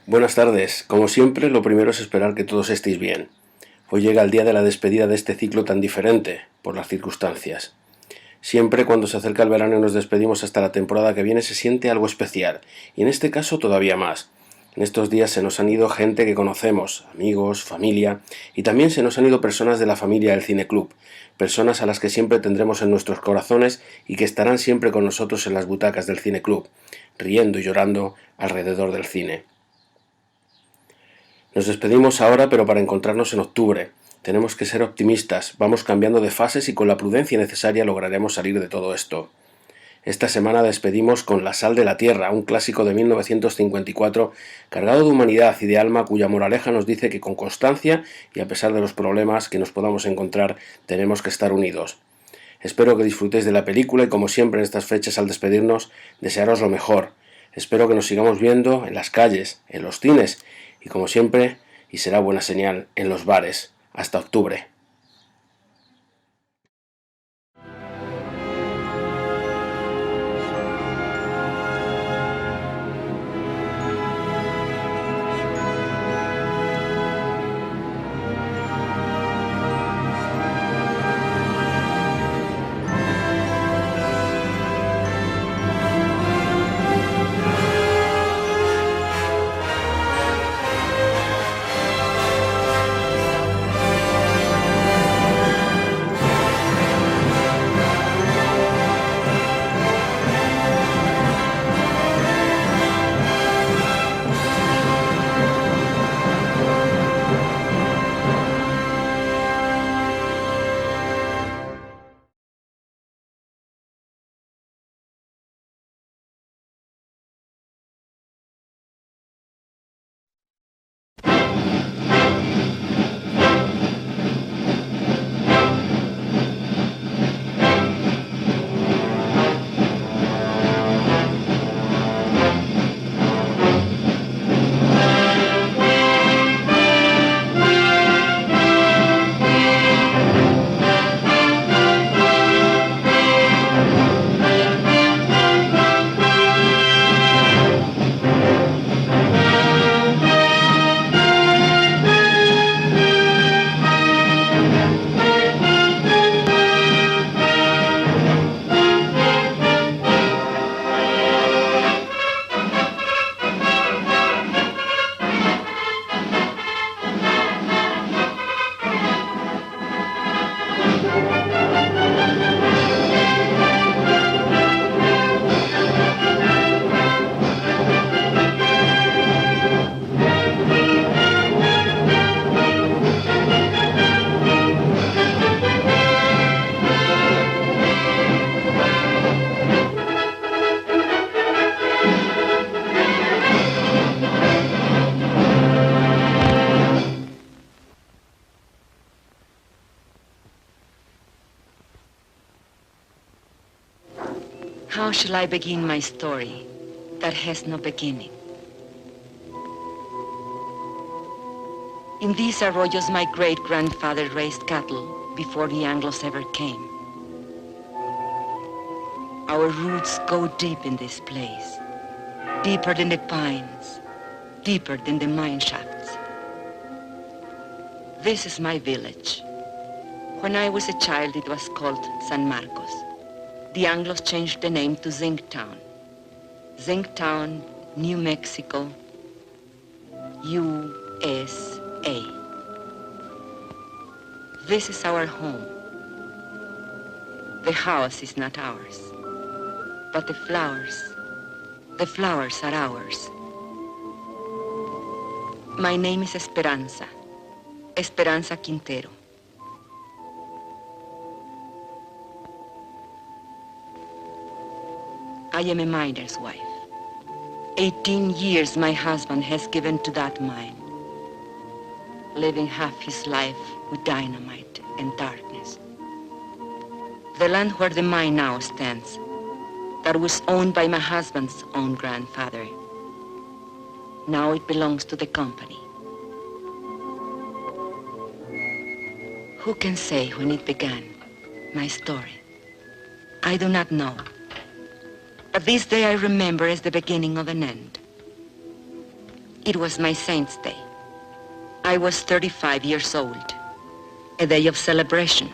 Buenas tardes. Como siempre, lo primero es esperar que todos estéis bien. Hoy llega el día de la despedida de este ciclo tan diferente, por las circunstancias. Siempre cuando se acerca el verano y nos despedimos hasta la temporada que viene se siente algo especial, y en este caso todavía más. En estos días se nos han ido gente que conocemos, amigos, familia, y también se nos han ido personas de la familia del Cine Club, personas a las que siempre tendremos en nuestros corazones y que estarán siempre con nosotros en las butacas del Cine Club, riendo y llorando alrededor del cine. Nos despedimos ahora, pero para encontrarnos en octubre. Tenemos que ser optimistas, vamos cambiando de fases y con la prudencia necesaria lograremos salir de todo esto. Esta semana despedimos con La Sal de la Tierra, un clásico de 1954 cargado de humanidad y de alma cuya moraleja nos dice que con constancia y a pesar de los problemas que nos podamos encontrar tenemos que estar unidos. Espero que disfrutéis de la película y como siempre en estas fechas al despedirnos desearos lo mejor. Espero que nos sigamos viendo en las calles, en los cines y como siempre, y será buena señal, en los bares. Hasta octubre. How shall I begin my story that has no beginning? In these arroyos my great-grandfather raised cattle before the Anglos ever came. Our roots go deep in this place, deeper than the pines, deeper than the mine shafts. This is my village. When I was a child, it was called San Marcos. The Anglos changed the name to Zinktown. Zinktown, New Mexico, USA. This is our home. The house is not ours, but the flowers are ours. My name is Esperanza Quintero. I am a miner's wife. 18 years my husband has given to that mine, living half his life with dynamite and darkness. The land where the mine now stands, that was owned by my husband's own grandfather, now it belongs to the company. Who can say when it began, my story? I do not know. But this day I remember as the beginning of an end. It was my saint's day. I was 35 years old, a day of celebration.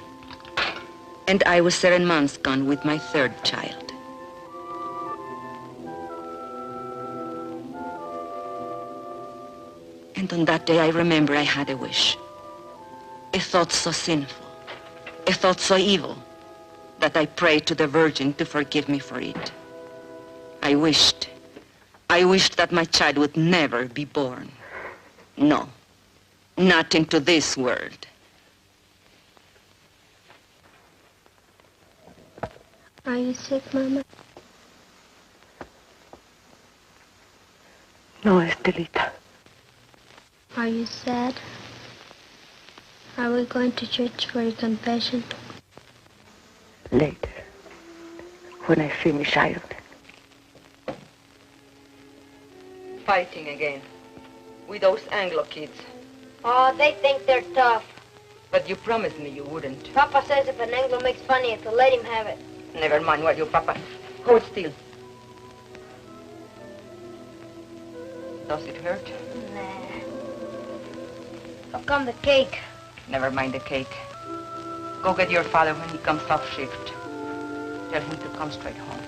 And I was 7 months gone with my third child. And on that day, I remember I had a wish. A thought so sinful, a thought so evil, that I prayed to the Virgin to forgive me for it. I wished that my child would never be born. No, not into this world. Are you sick, Mama? No, Estelita. Are you sad? Are we going to church for your confession? Later, when I finish ironing. Fighting again, with those Anglo kids. Oh, they think they're tough. But you promised me you wouldn't. Papa says if an Anglo makes fun of you, to let him have it. Never mind what you, Papa. Hold still. Does it hurt? Nah. How come the cake? Never mind the cake. Go get your father when he comes off shift. Tell him to come straight home.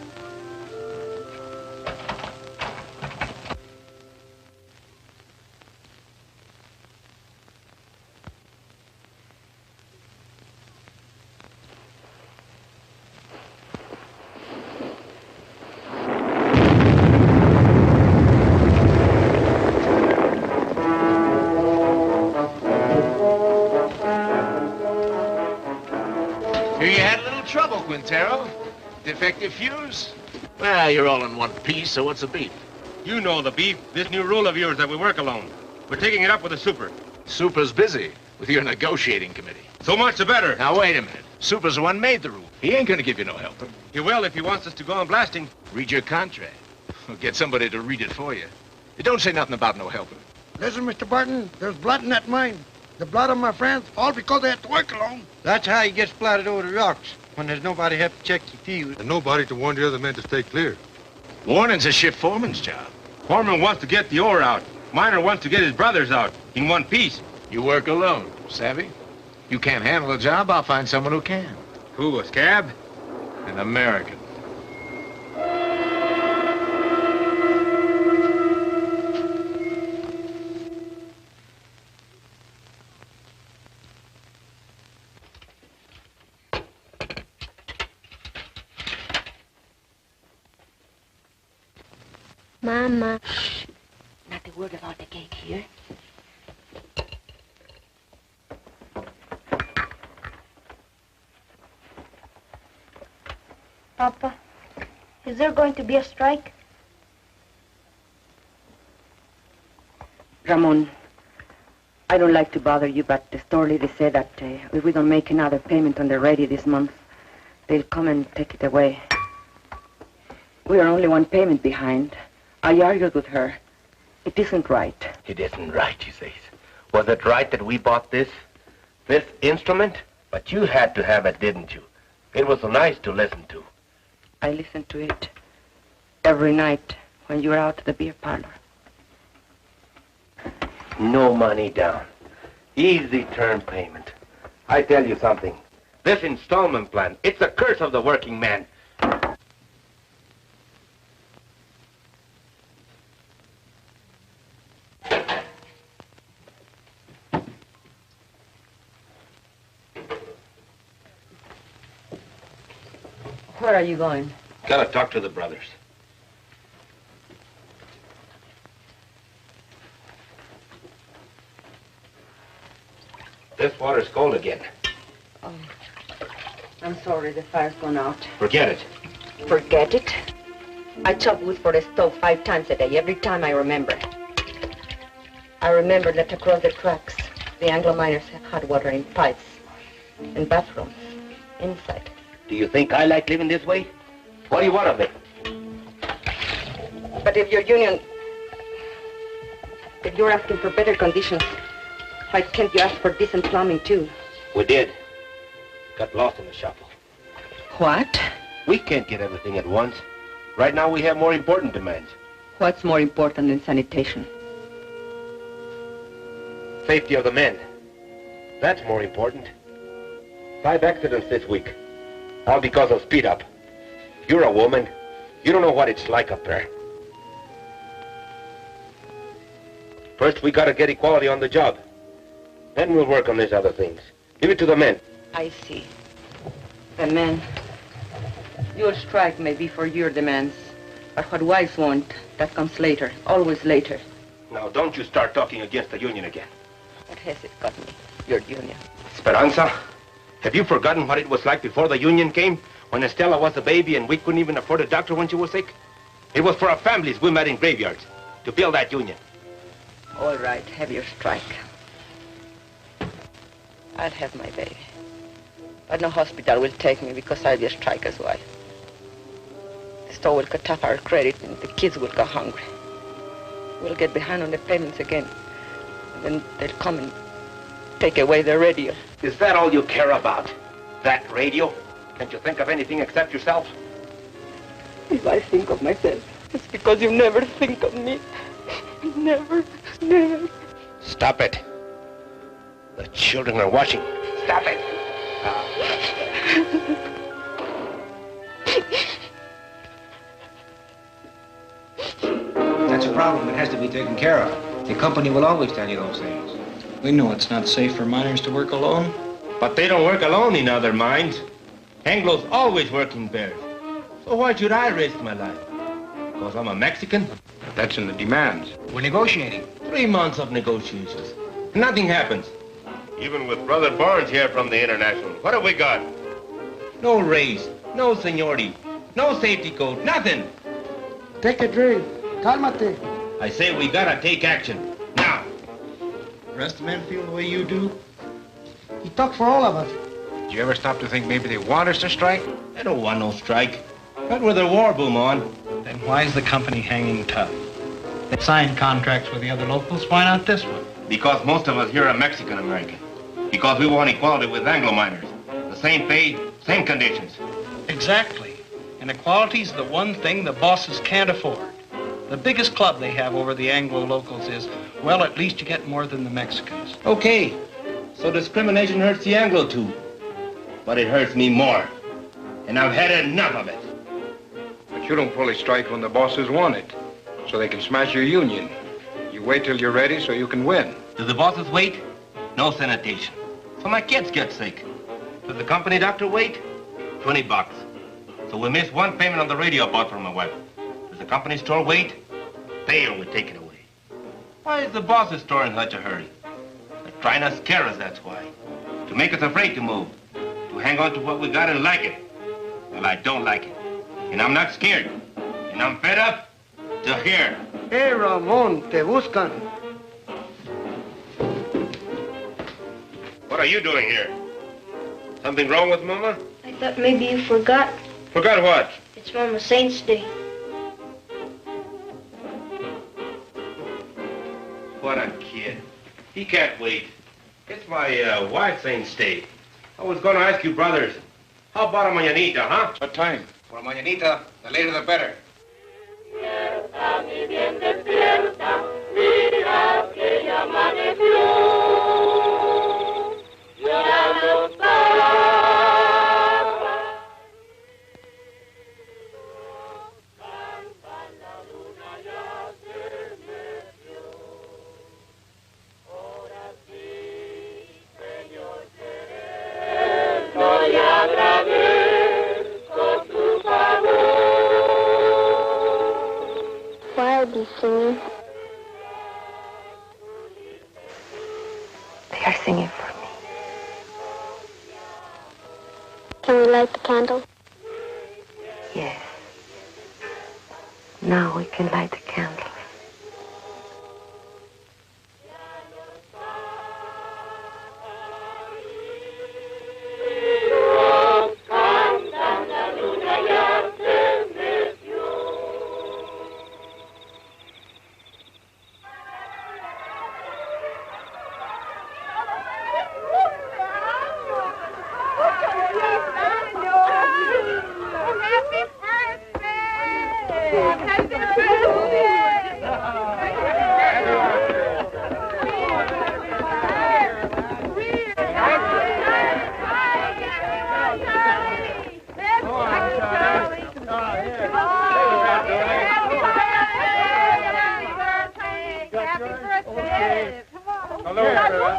Defective fuse? Well, you're all in one piece, so what's the beef? You know the beef. This new rule of yours that we work alone. We're taking it up with the super. Super's busy with your negotiating committee. So much the better. Now, wait a minute. Super's the one made the rule. He ain't gonna give you no help. He will if he wants us to go on blasting. Read your contract. Or get somebody to read it for you. It don't say nothing about no helping. Listen, Mr. Barton, there's blood in that mine. The blood of my friends, all because they had to work alone. That's how he gets splattered over the rocks, when there's nobody help to check your fuse. And nobody to warn the other men to stay clear. Warning's a shift foreman's job. Foreman wants to get the ore out. Miner wants to get his brothers out in one piece. You work alone, savvy? You can't handle a job, I'll find someone who can. Who, a scab? An American. Mama. Shh. Not a word about the cake here. Papa, is there going to be a strike? Ramon, I don't like to bother you, but the store lady said that if we don't make another payment on the radio this month, they'll come and take it away. We are only one payment behind. I argued with her. It isn't right. It isn't right, she says. Was it right that we bought this instrument? But you had to have it, didn't you? It was so nice to listen to. I listen to it every night when you're out at the beer parlor. No money down. Easy term payment. I tell you something. This installment plan, it's a curse of the working man. Where are you going? Gotta talk to the brothers. This water's cold again. Oh, I'm sorry, the fire's gone out. Forget it. Forget it? I chop wood for the stove 5 times a day, every time I remember. I remember that across the tracks, the Anglo miners have hot water in pipes and bathrooms inside. Do you think I like living this way? What do you want of me? But if your union... If you're asking for better conditions, why can't you ask for decent plumbing, too? We did. Got lost in the shuffle. What? We can't get everything at once. Right now we have more important demands. What's more important than sanitation? Safety of the men. That's more important. 5 accidents this week. All because of speed up. You're a woman. You don't know what it's like up there. First, we gotta get equality on the job. Then we'll work on these other things. Leave it to the men. I see. The men. Your strike may be for your demands, but what wives want, that comes later, always later. Now, don't you start talking against the union again. What has it got me, your union? Esperanza, have you forgotten what it was like before the union came? When Estella was a baby and we couldn't even afford a doctor when she was sick? It was for our families we met in graveyards to build that union. All right, have your strike. I'll have my baby. But no hospital will take me because I'll be a striker's wife. The store will cut off our credit and the kids will go hungry. We'll get behind on the payments again. And then they'll come and take away the radio. Is that all you care about? That radio? Can't you think of anything except yourself? If I think of myself, it's because you never think of me. Never. Stop it. The children are watching. Stop it. That's a problem that has to be taken care of. The company will always tell you those things. We know it's not safe for miners to work alone. But they don't work alone in other mines. Anglos always work in pairs. So why should I risk my life? Because I'm a Mexican? That's in the demands. We're negotiating. 3 months of negotiations. Nothing happens. Even with Brother Barnes here from the International, what have we got? No raise, no seniority, no safety code, nothing. Take a drink. Cálmate. I say we gotta take action, now. The rest of the men feel the way you do? He talked for all of us. Did you ever stop to think maybe they want us to strike? I don't want no strike. Not with a war boom on. Then why is the company hanging tough? They signed contracts with the other locals. Why not this one? Because most of us here are Mexican-American. Because we want equality with Anglo miners. The same pay, same conditions. Exactly. And equality's the one thing the bosses can't afford. The biggest club they have over the Anglo locals is, well, at least you get more than the Mexicans. Okay. So discrimination hurts the Anglo too. But it hurts me more. And I've had enough of it. But you don't fully strike when the bosses want it, so they can smash your union. You wait till you're ready so you can win. Do the bosses wait? No sanitation. So my kids get sick. Does the company doctor wait? $20. So we miss one payment on the radio I bought for my wife. Does the company store wait? They will take it away. Why is the boss's store in such a hurry? They're trying to scare us, that's why. To make us afraid to move. To hang on to what we got and like it. Well, I don't like it. And I'm not scared. And I'm fed up to here. Hey, Ramon, te buscan. What are you doing here? Something wrong with Mama? I thought maybe you forgot. Forgot what? It's Mama Saint's Day. What a kid. He can't wait. It's my wife's Saint's Day. I was going to ask you, brothers, how about a mañanita, huh? What time? For a mañanita, the later the better. Despierta, mi bien, despierta, mira que ya amaneció. Ya no está. Canta la luna, ya se metió. Ahora sí, Señor, te agradezco tu favor. Why be singing? They are singing for me. Can we light the candle? Yes. Now we can light the candles.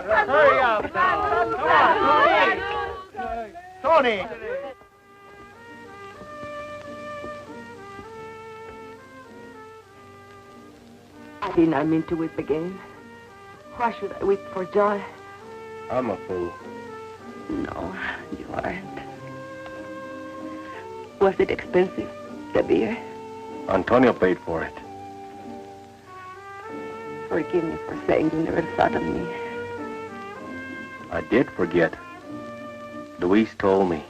Hurry up now. Come on, Tony. Tony. I did not mean to weep again. Why should I weep for joy? I'm a fool. No, you aren't. Was it expensive, the beer? Antonio paid for it. Forgive me for saying you never thought of me. I did forget. Luis told me.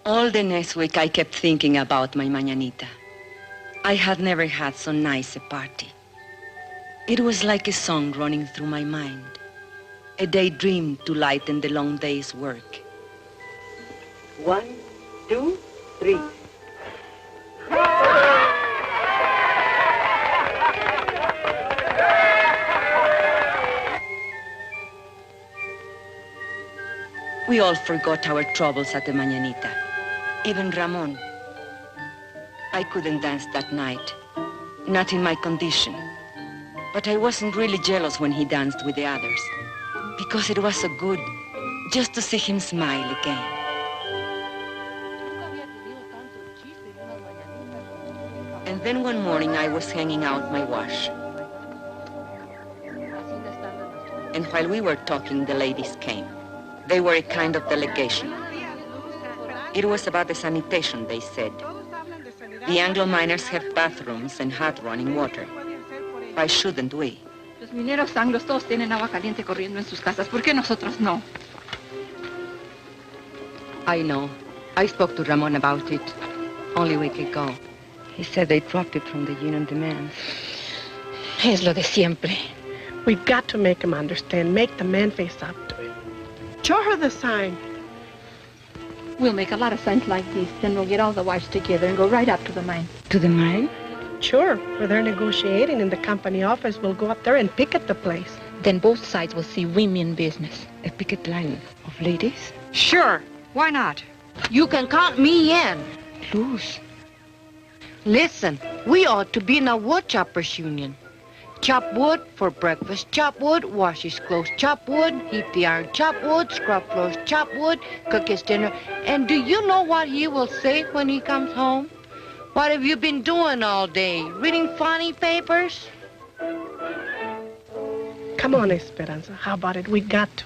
All the next week, I kept thinking about my mañanita. I had never had so nice a party. It was like a song running through my mind, a daydream to lighten the long day's work. 1, 2, 3. We all forgot our troubles at the mañanita. Even Ramon. I couldn't dance that night, not in my condition. But I wasn't really jealous when he danced with the others, because it was so good just to see him smile again. And then one morning I was hanging out my wash. And while we were talking, the ladies came. They were a kind of delegation. It was about the sanitation, they said. The Anglo miners have bathrooms and hot running water. Why shouldn't we? Los mineros anglos todos tienen agua caliente corriendo en sus casas. ¿Por qué nosotros no? I know. I spoke to Ramon about it only a week ago. He said they dropped it from the union demands. Es lo de siempre. We've got to make him understand. Make the man face up to it. Show her the sign. We'll make a lot of signs like these. Then we'll get all the wives together and go right up to the mine. To the mine? Sure. Where they're negotiating in the company office, we'll go up there and picket the place. Then both sides will see women business. A picket line of ladies? Sure. Why not? You can count me in. Luz. Listen, we ought to be in a wood choppers union. Chop wood for breakfast, chop wood, wash his clothes, chop wood, heat the iron, chop wood, scrub floors, chop wood, cook his dinner. And do you know what he will say when he comes home? What have you been doing all day? Reading funny papers? Come on, Esperanza. How about it? We got to.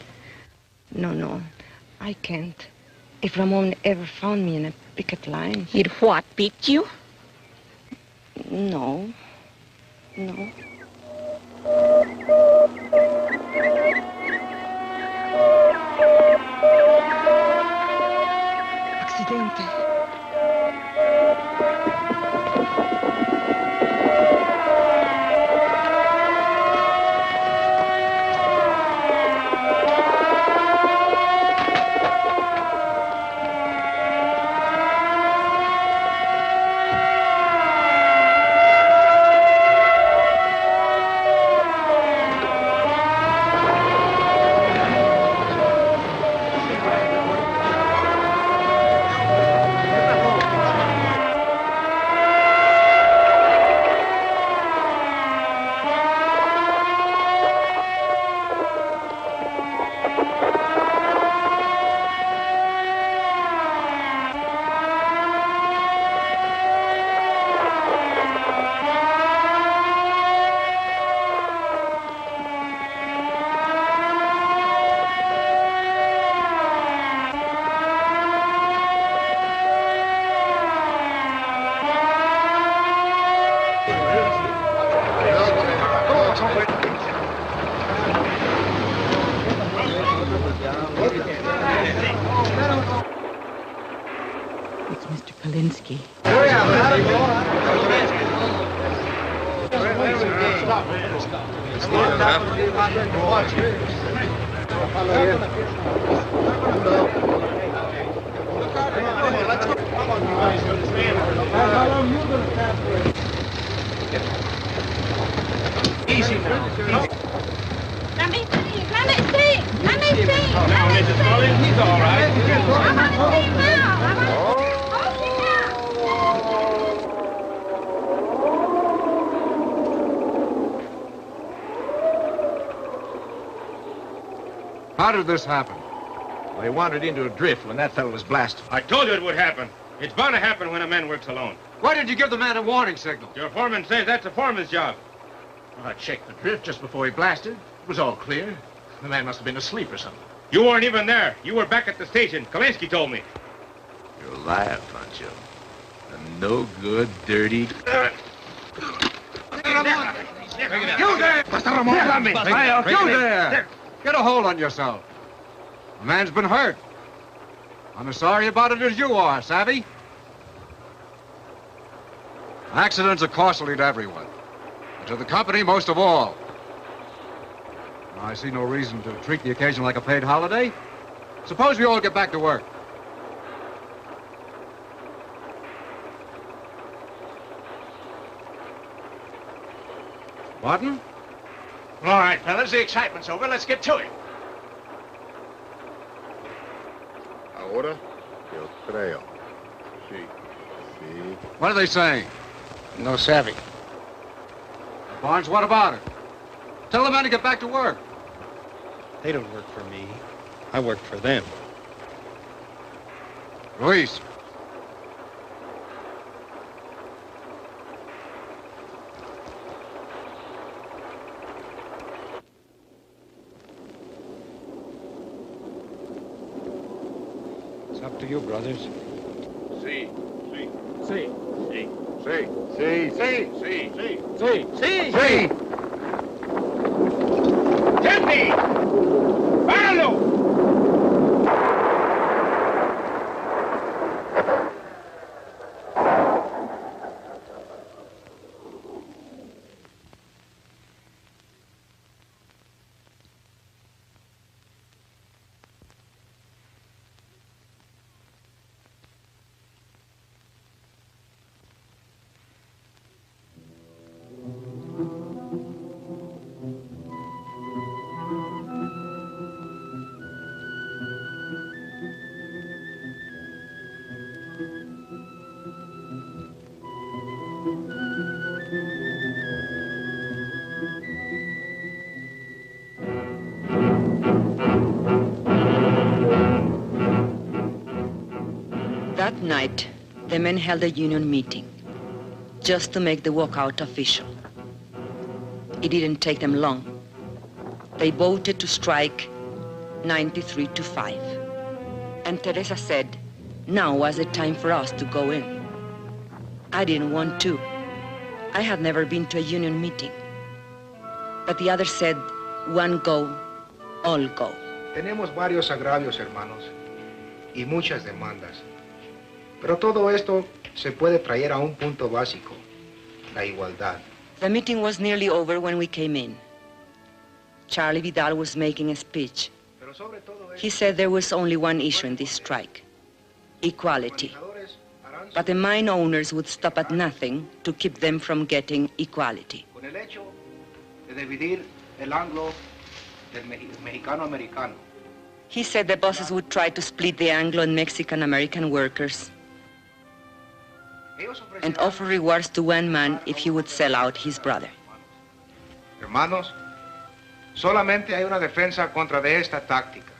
No. I can't. If Ramon ever found me in a picket line... He'd what, beat you? No. Accidente. It's Mr. Polinsky. Easy now. Let me see. He's all right. I want to see now. How did this happen? Well, he wandered into a drift when that fellow was blasted. I told you it would happen. It's bound to happen when a man works alone. Why did you give the man a warning signal? Your foreman says that's a foreman's job. Well, I checked the drift just before he blasted. It was all clear. The man must have been asleep or something. You weren't even there. You were back at the station. Kalinsky told me. You're a liar, Pancho. A no good, dirty... You there! You there! Get a hold on yourself. The man's been hurt. I'm as sorry about it as you are, savvy? Accidents are costly to everyone. And to the company most of all. I see no reason to treat the occasion like a paid holiday. Suppose we all get back to work. Martin? All right, fellas, the excitement's over. Let's get to it. Ahora, yo creo. Sí. Sí. What are they saying? No savvy. Barnes, what about it? Tell the men to get back to work. They don't work for me. I work for them. Luis. It's up to you, brothers. Sí. Sí. Sí. Sí. Sí. Sí. Sí. Sí. Sí. Sí. Sí. ¡Gente! ¡Páralo! That night, the men held a union meeting just to make the walkout official. It didn't take them long. They voted to strike 93-5. And Teresa said, now was the time for us to go in. I didn't want to. I had never been to a union meeting. But the others said, one go, all go. Tenemos varios agravios, hermanos, y muchas demandas. Pero todo esto se puede traer a un punto básico, la igualdad. The meeting was nearly over when we came in. Charlie Vidal was making a speech. He said there was only one issue in this strike, equality. But the mine owners would stop at nothing to keep them from getting equality. Con el hecho de dividir el anglo del mexicano-americano. He said the bosses would try to split the Anglo and Mexican-American workers and offer rewards to one man if he would sell out his brother. Hermanos, solamente hay una defensa contra de esta táctica.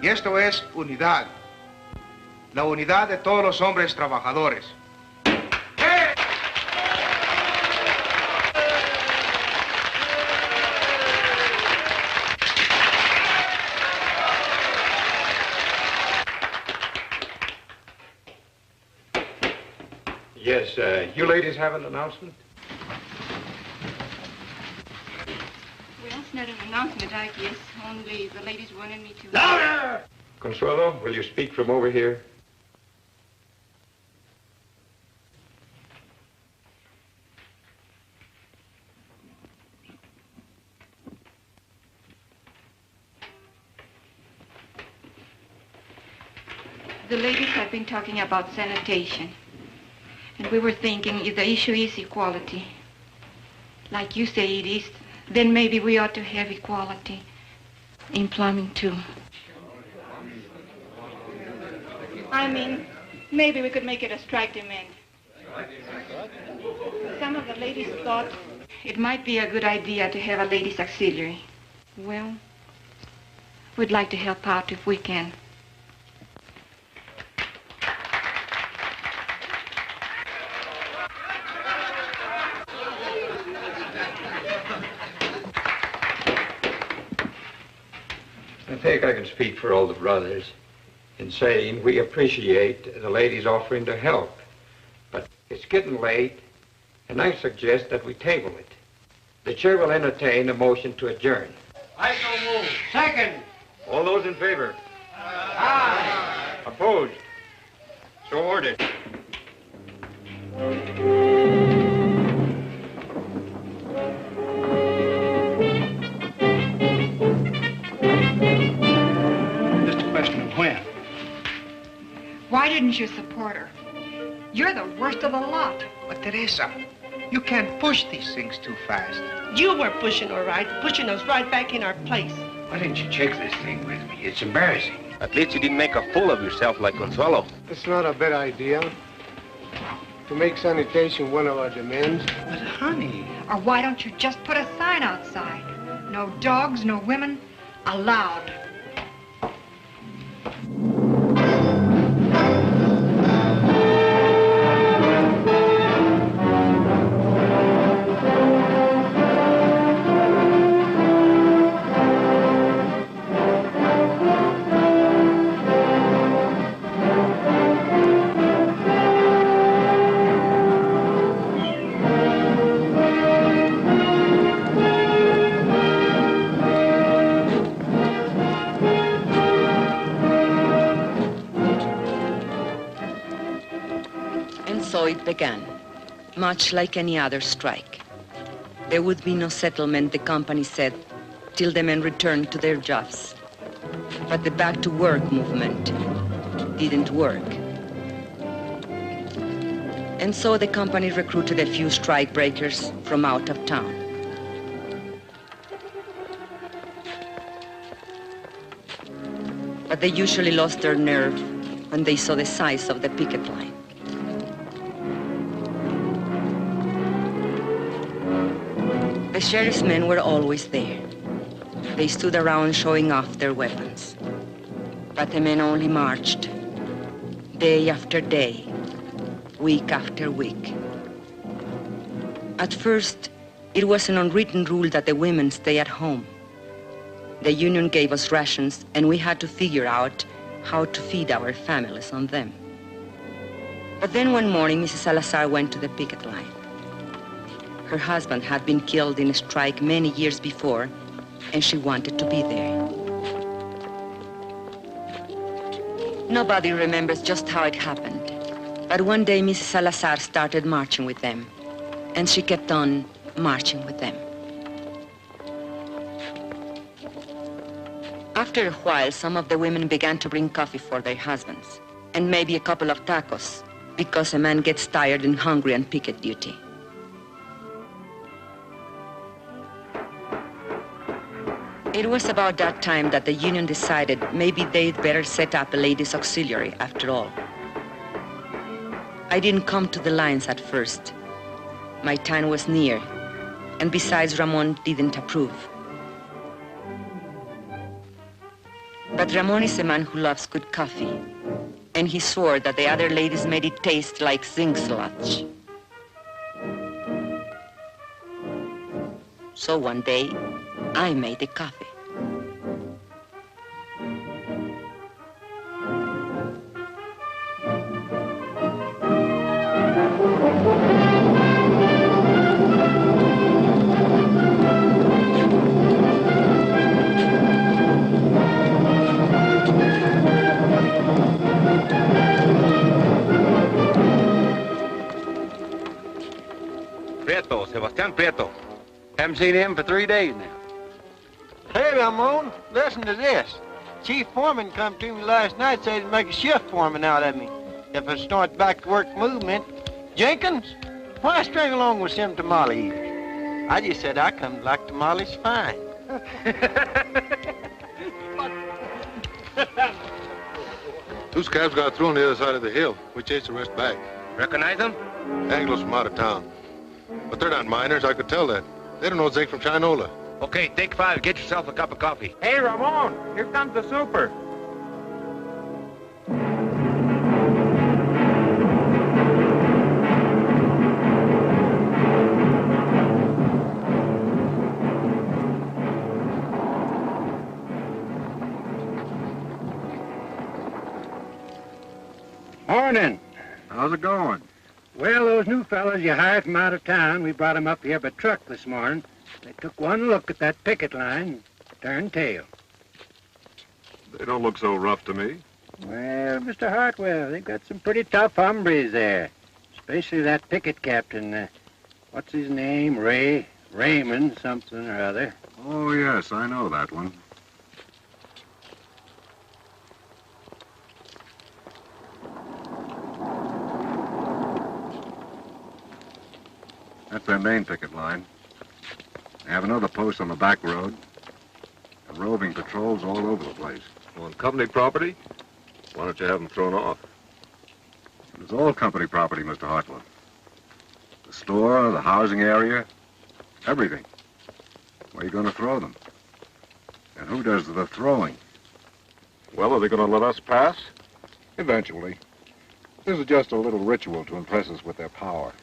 Y esto es unidad. La unidad de todos los hombres trabajadores. Yes, you ladies have an announcement? Well, it's not an announcement, I guess. Only the ladies wanted me to... Louder! Consuelo, will you speak from over here? The ladies have been talking about sanitation. And we were thinking if the issue is equality, like you say it is, then maybe we ought to have equality in plumbing too. I mean, maybe we could make it a strike demand. Some of the ladies thought it might be a good idea to have a ladies' auxiliary. Well, We'd like to help out if we can. I think I can speak for all the brothers in saying we appreciate the ladies offering to help. But it's getting late, and I suggest that we table it. The chair will entertain a motion to adjourn. I so move. Second. All those in favor? Aye. Opposed? So ordered. Just a question of when. Why didn't you support her? You're the worst of the lot. But Teresa, you can't push these things too fast. You were pushing us right back in our place. Why didn't you check this thing with me? It's embarrassing. At least you didn't make a fool of yourself like Consuelo. It's not a bad idea to make sanitation one of our demands. But honey... Or why don't you just put a sign outside? No dogs, no women, allowed. So it began, much like any other strike. There would be no settlement, the company said, till the men returned to their jobs. But the back-to-work movement didn't work. And so the company recruited a few strike breakers from out of town. But they usually lost their nerve when they saw the size of the picket line. The sheriff's men were always there. They stood around showing off their weapons. But the men only marched, day after day, week after week. At first, it was an unwritten rule that the women stay at home. The union gave us rations, and we had to figure out how to feed our families on them. But then one morning, Mrs. Salazar went to the picket line. Her husband had been killed in a strike many years before, and she wanted to be there. Nobody remembers just how it happened, but one day Mrs. Salazar started marching with them, and she kept on marching with them. After a while, some of the women began to bring coffee for their husbands, and maybe a couple of tacos, because a man gets tired and hungry on picket duty. It was about that time that the union decided maybe they'd better set up a ladies' auxiliary after all. I didn't come to the lines at first. My time was near, and besides, Ramon didn't approve. But Ramon is a man who loves good coffee, and he swore that the other ladies made it taste like zinc sludge. So one day, I made the coffee. Prieto, Sebastián Prieto. Haven't seen him for 3 days now. Hey, Ramon, listen to this. Chief Foreman come to me last night, said he'd make a shift foreman out of me if I start back to work movement. Jenkins, why string along with some tamale eaters? I just said I come like tamales fine. Two scabs got through on the other side of the hill. We chased the rest back. Recognize them? Anglos from out of town. But they're not miners, I could tell that. They don't know zinc from Chinola. Okay, take 5. Get yourself a cup of coffee. Hey, Ramon, here comes the super. Morning. How's it going? Well, those new fellas you hired from out of town, we brought 'em up here by truck this morning. They took one look at that picket line, turned tail. They don't look so rough to me. Well, Mr. Hartwell, they've got some pretty tough hombres there. Especially that picket captain, what's his name? Raymond something or other. Oh, yes, I know that one. That's their main picket line. They have another post on the back road. And roving patrols all over the place. On company property? Why don't you have them thrown off? It's all company property, Mr. Hartwell. The store, the housing area, everything. Where are you going to throw them? And who does the throwing? Well, are they going to let us pass? Eventually. This is just a little ritual to impress us with their power.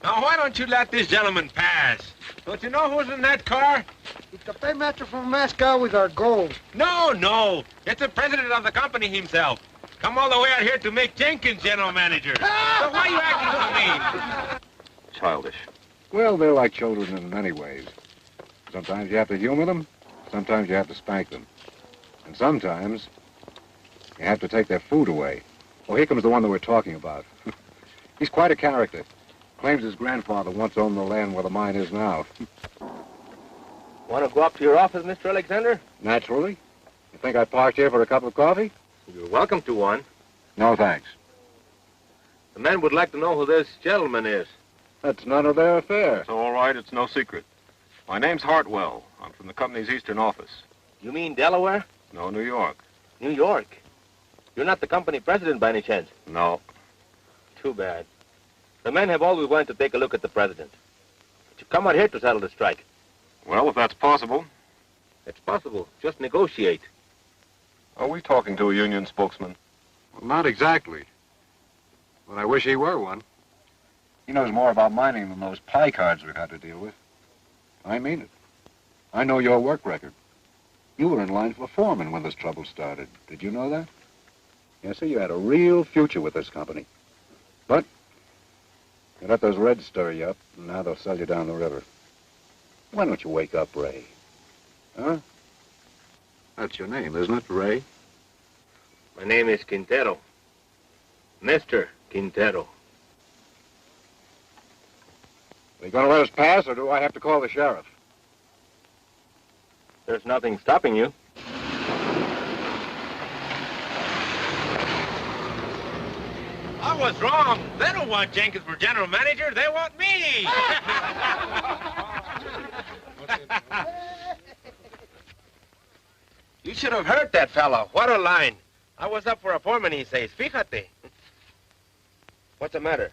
Now, why don't you let this gentleman pass? Don't you know who's in that car? It's the paymaster from Moscow with our gold. No. It's the president of the company himself. Come all the way out here to make Jenkins general manager. So why are you acting so mean? Childish. Well, they're like children in many ways. Sometimes you have to humor them, sometimes you have to spank them. And sometimes you have to take their food away. Oh, here comes the one that we're talking about. He's quite a character. Claims his grandfather once owned the land where the mine is now. Want to go up to your office, Mr. Alexander? Naturally. You think I parked here for a cup of coffee? You're welcome to one. No, thanks. The man would like to know who this gentleman is. That's none of their affair. It's all right. It's no secret. My name's Hartwell. I'm from the company's eastern office. You mean Delaware? No, New York. New York? You're not the company president by any chance? No. Too bad. The men have always wanted to take a look at the president. But you come out here to settle the strike. Well, if that's possible. It's possible. Just negotiate. Are we talking to a union spokesman? Well, not exactly. But I wish he were one. He knows more about mining than those pie cards we've had to deal with. I mean it. I know your work record. You were in line for foreman when this trouble started. Did you know that? Yes, sir, you had a real future with this company. But you let those Reds stir you up, and now they'll sell you down the river. Why don't you wake up, Ray? Huh? That's your name, isn't it, Ray? My name is Quintero. Mr. Quintero. Are you going to let us pass, or do I have to call the sheriff? There's nothing stopping you. I was wrong. They don't want Jenkins for general manager. They want me. You should have heard that fellow. What a line. I was up for a foreman, he says. Fíjate. What's the matter?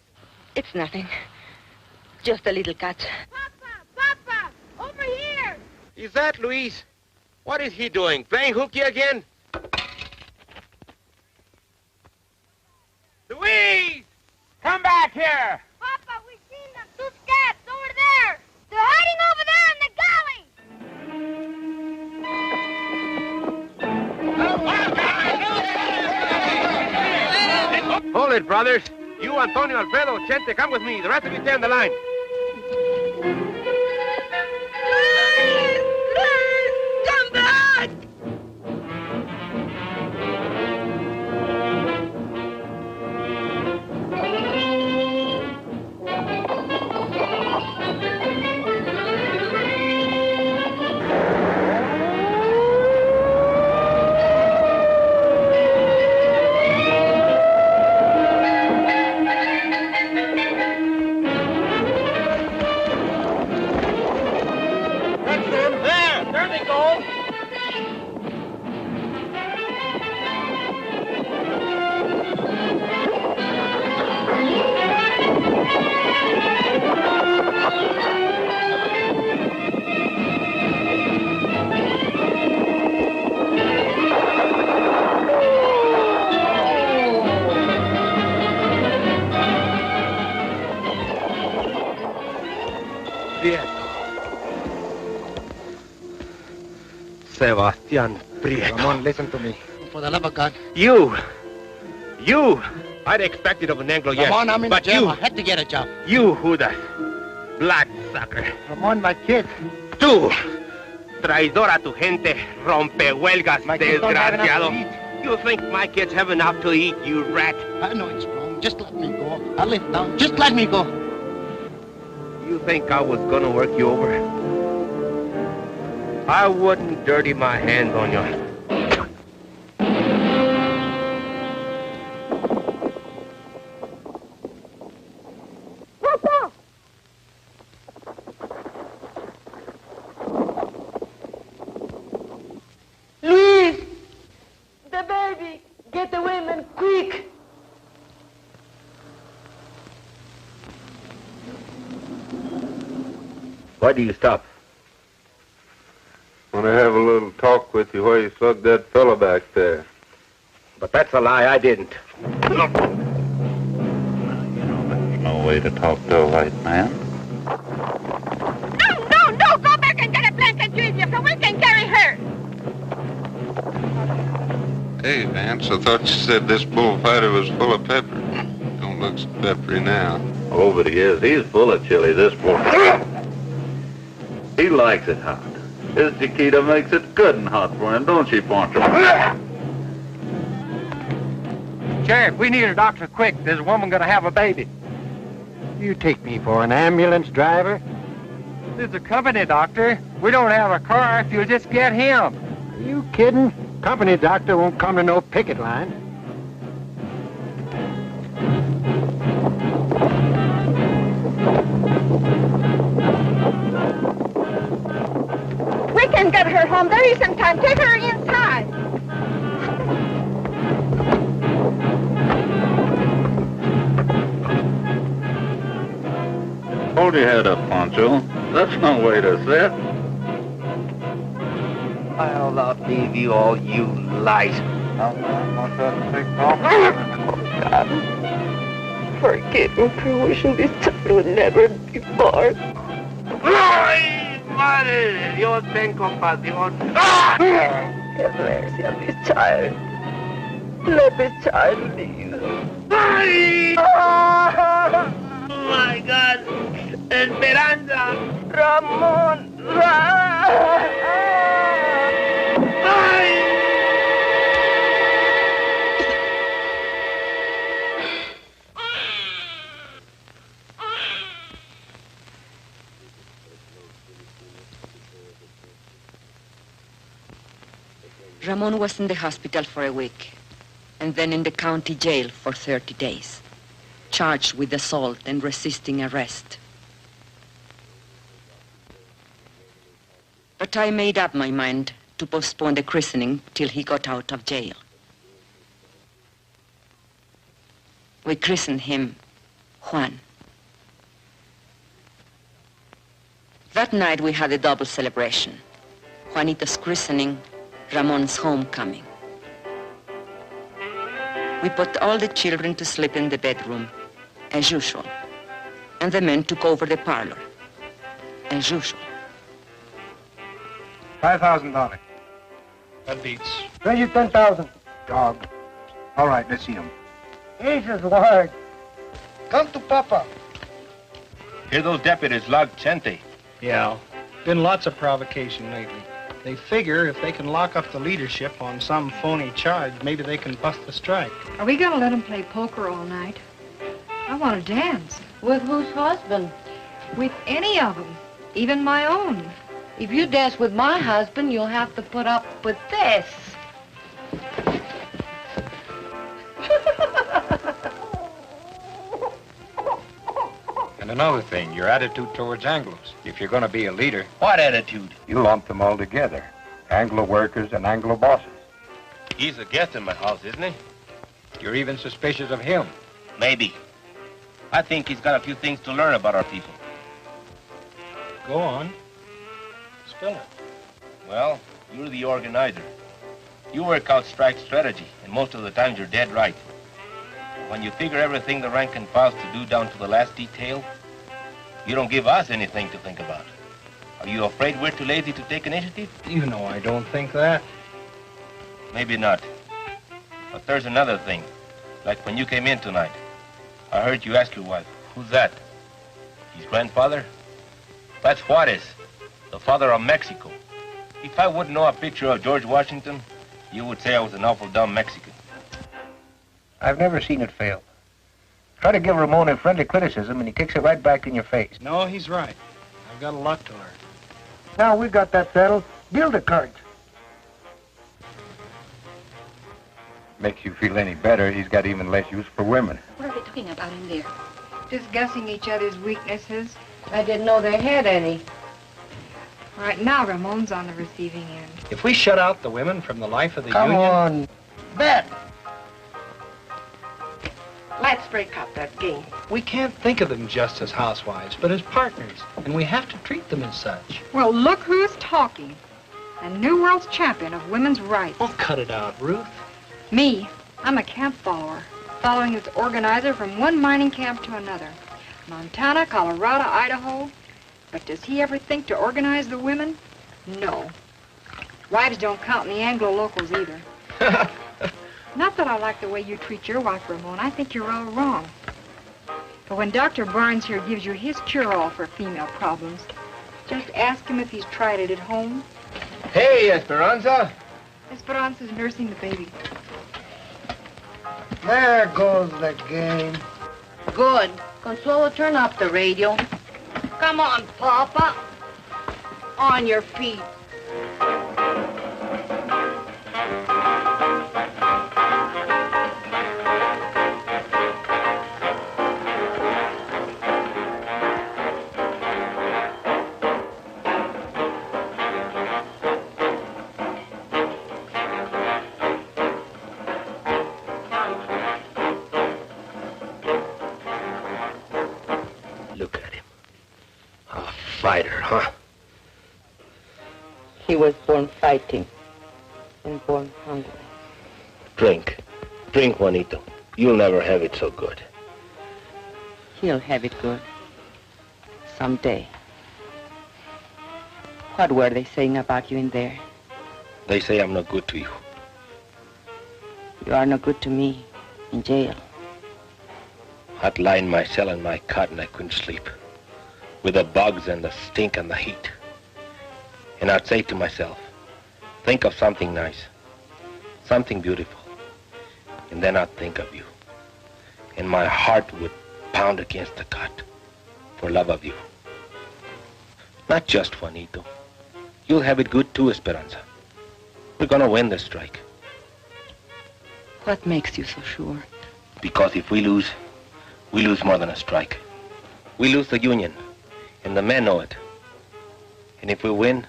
It's nothing. Just a little cut. Papa! Over here! Is that Luis? What is he doing? Playing hooky again? Luis! Come back here! Papa, we've seen them. Two scabs over there. They're hiding over there in the galley. Hold it, brothers. You, Antonio, Alfredo, Chente, come with me. The rest of you stay on the line. Come back! Prieto. Sebastian Prieto. Ramon, listen to me. For the love of God. You! I'd expect it of an Anglo, yes. Ramon, I'm in the but jail. you, I had to get a job. You, Judas. Bloodsucker. Ramon, my kid. Tú, traidora tu gente, rompehuelgas, My kids don't have enough desgraciado. to eat. You think my kids have enough to eat, you rat? I know it's wrong. Just let me go. I'll live down. Just let me go. You think I was gonna work you over? I wouldn't dirty my hands on you. Luis! The baby! Get the women, quick! Why do you stop? Want to have a little talk with you while you slugged that fella back there. But that's a lie, I didn't. No way to talk to a white man. No! Go back and get a blanket, Junior, so we can carry her. Hey, Vance, I thought you said this bullfighter was full of pepper. Don't look so peppery now. Oh, but he is. He's full of chili, this boy. He likes it hot. His Chiquita makes it good and hot for him, don't she, Poncho? Sheriff, we need a doctor quick. There's a woman gonna have a baby. You take me for an ambulance driver? This is a company doctor. We don't have a car if you'll just get him. Are you kidding? Company doctor won't come to no picket line. We can get her home. There isn't time. Take her inside. Hold your head up, Poncho. That's no way to sit. I'll not leave you all, you light. God, forgive me for wishing this child would never be born. ¡Ay, madre de Dios, ten compasión! Have mercy on this child. Let this child live. ¡Ay! Oh my God! ¡Esperanza! Ramón! Ramon was in the hospital for a week, and then in the county jail for 30 days, charged with assault and resisting arrest. But I made up my mind to postpone the christening till he got out of jail. We christened him Juan. That night we had a double celebration. Juanito's christening, Ramon's homecoming. We put all the children to sleep in the bedroom, as usual, and the men took over the parlor, as usual. $5,000. That beats. Raise you 10,000. Dog. All right, let's see him. Jesus, word. Come to Papa. Hear those deputies log Chente. Yeah. Been lots of provocation lately. They figure if they can lock up the leadership on some phony charge, maybe they can bust the strike. Are we gonna let him play poker all night? I want to dance. With whose husband? With any of them, even my own. If you dance with my husband, you'll have to put up with this. And another thing, your attitude towards Anglos. If you're going to be a leader... What attitude? You lump them all together. Anglo workers and Anglo bosses. He's a guest in my house, isn't he? You're even suspicious of him. Maybe. I think he's got a few things to learn about our people. Go on. Spill it. Well, you're the organizer. You work out strike strategy, and most of the times you're dead right. When you figure everything the rank and file's to do down to the last detail, You don't give us anything to think about. Are you afraid we're too lazy to take initiative? You know I don't think that. Maybe not. But there's another thing. Like when you came in tonight, I heard you ask your wife, who's that? His grandfather? That's Juarez, the father of Mexico. If I wouldn't know a picture of George Washington, you would say I was an awful dumb Mexican. I've never seen it fail. Try to give Ramon a friendly criticism and he kicks it right back in your face. No, he's right. I've got a lot to learn. Now we got that settled. Build a cart. Makes you feel any better, he's got even less use for women. What are they talking about in there? Discussing each other's weaknesses. I didn't know they had any. Right now, Ramon's on the receiving end. If we shut out the women from the life of the Come union... on. Bet. Let's break up that game. We can't think of them just as housewives, but as partners. And we have to treat them as such. Well, look who's talking. A new world's champion of women's rights. Oh, cut it out, Ruth. Me, I'm a camp follower, following its organizer from one mining camp to another. Montana, Colorado, Idaho. But does he ever think to organize the women? No. Wives don't count in the Anglo-locals either. Not that I like the way you treat your wife, Ramon. I think you're all wrong. But when Dr. Barnes here gives you his cure-all for female problems, just ask him if he's tried it at home. Hey, Esperanza. Esperanza's nursing the baby. There goes the game. Good. Consuelo, turn up the radio. Come on, Papa. On your feet. Fighter, huh? He was born fighting and born hungry. Drink. Drink, Juanito. You'll never have it so good. He'll have it good. Someday. What were they saying about you in there? They say I'm no good to you. You are no good to me in jail. I'd lie in my cell in my cot and I couldn't sleep. With the bugs and the stink and the heat. And I'd say to myself, think of something nice, something beautiful. And then I'd think of you. And my heart would pound against the cot for love of you. Not just Juanito. You'll have it good too, Esperanza. We're gonna win this strike. What makes you so sure? Because if we lose more than a strike. We lose the union. And the men know it. And if we win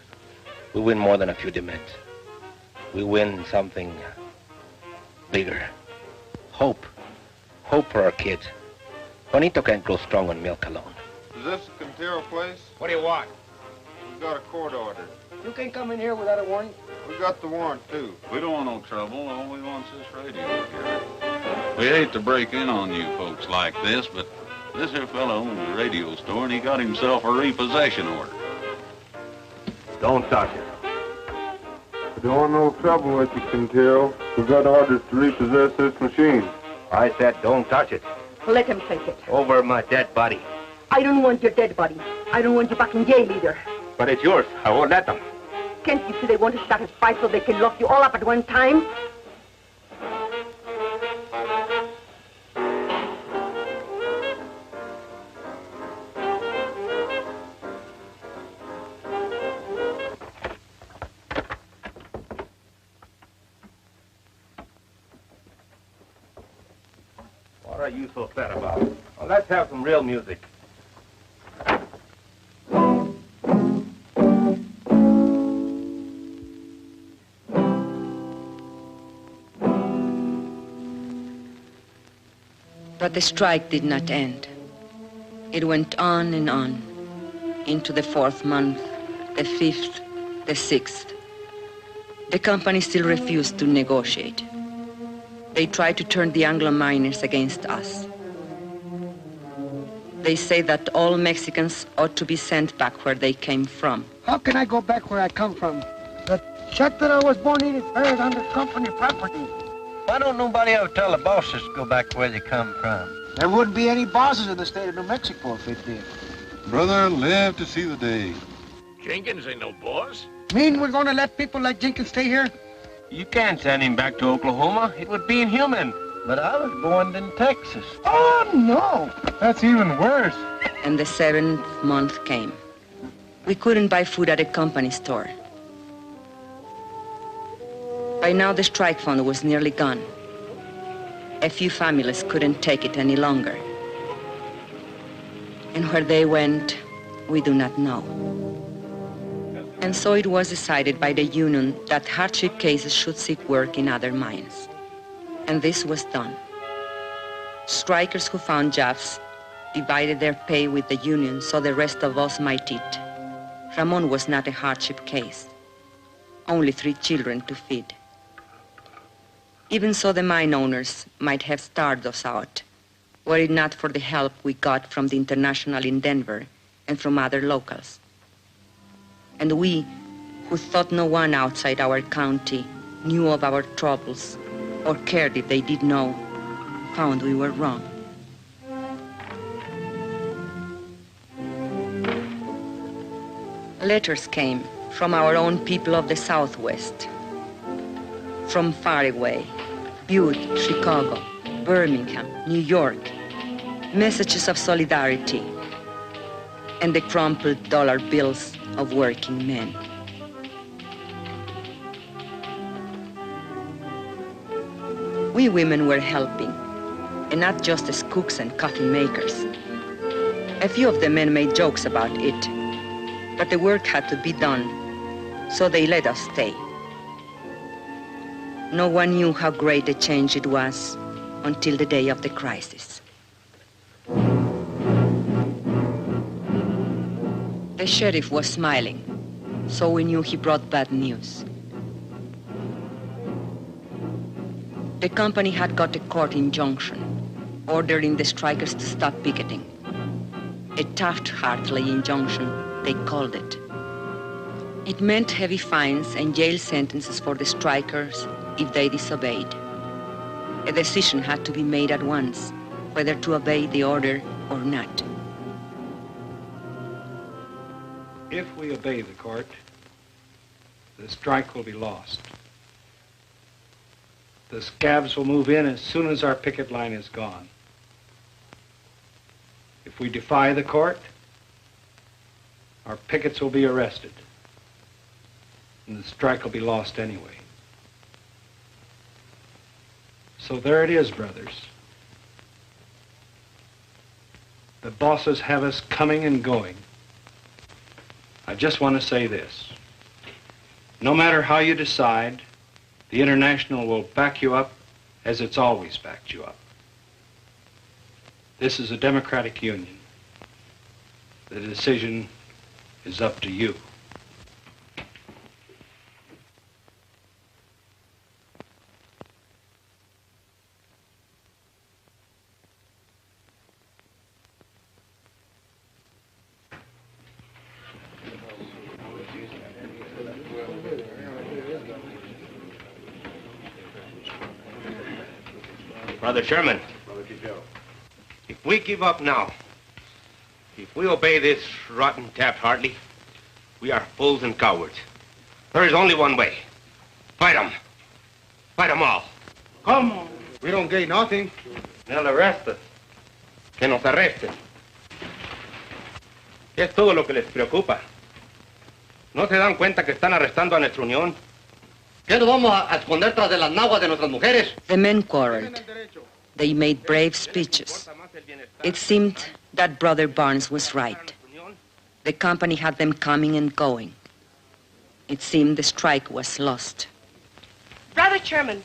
more than a few demands. We win something bigger. Hope. Hope for our kids. Juanito can't grow strong on milk alone. Is this the Quintero place? What do you want? We've got a court order. You can't come in here without a warrant. We got the warrant, too. We don't want no trouble. All we want's this radio here. We hate to break in on you folks like this, but this here fellow owns a radio store, and he got himself a repossession order. Don't touch it. We don't want no trouble with you, Quintero. We got orders to repossess this machine. I said don't touch it. Let him take it. Over my dead body. I don't want your dead body. I don't want you back in jail either. But it's yours. I won't let them. Can't you see they want to start a fight so they can lock you all up at one time? What are you so sad about? Well, let's have some real music. But the strike did not end. It went on and on, into the 4th month, the 5th, the 6th. The company still refused to negotiate. They tried to turn the Anglo miners against us. They say that all Mexicans ought to be sent back where they came from. How can I go back where I come from? The shack that I was born in is buried under company property. Why don't nobody ever tell the bosses to go back where they come from? There wouldn't be any bosses in the state of New Mexico if it did. Brother, live to see the day. Jenkins ain't no boss. Mean we're going to let people like Jenkins stay here? You can't send him back to Oklahoma. It would be inhuman. But I was born in Texas. Oh, no. That's even worse. And the 7th month came. We couldn't buy food at a company store. By now, the strike fund was nearly gone. A few families couldn't take it any longer. And where they went, we do not know. And so it was decided by the union that hardship cases should seek work in other mines. And this was done. Strikers who found jobs divided their pay with the union so the rest of us might eat. Ramon was not a hardship case. Only 3 children to feed. Even so, the mine owners might have starved us out, were it not for the help we got from the International in Denver and from other locals. And we, who thought no one outside our county knew of our troubles or cared if they did know, found we were wrong. Letters came from our own people of the Southwest, from far away, Butte, Chicago, Birmingham, New York, messages of solidarity, and the crumpled dollar bills of working men. We women were helping, and not just as cooks and coffee makers. A few of the men made jokes about it, but the work had to be done, so they let us stay. No one knew how great a change it was until the day of the crisis. The sheriff was smiling, so we knew he brought bad news. The company had got a court injunction ordering the strikers to stop picketing. A Taft-Hartley injunction, they called it. It meant heavy fines and jail sentences for the strikers if they disobeyed. A decision had to be made at once, whether to obey the order or not. If we obey the court, the strike will be lost. The scabs will move in as soon as our picket line is gone. If we defy the court, our pickets will be arrested, and the strike will be lost anyway. So there it is, brothers. The bosses have us coming and going. I just want to say this. No matter how you decide, the International will back you up as it's always backed you up. This is a democratic union. The decision is up to you. Brother Sherman, if we give up now, if we obey this rotten Taft-Hartley, we are fools and cowards. There is only one way. Fight them. Fight them all. Come on. We don't gain nothing. They'll arrest us. Que nos arresten. Es todo lo que les preocupa. ¿No se dan cuenta que están arrestando a nuestra unión? ¿Qué nos vamos a esconder tras de las naguas de nuestras mujeres? The men quarreled. They made brave speeches. It seemed that Brother Barnes was right. The company had them coming and going. It seemed the strike was lost. Brother Chairman,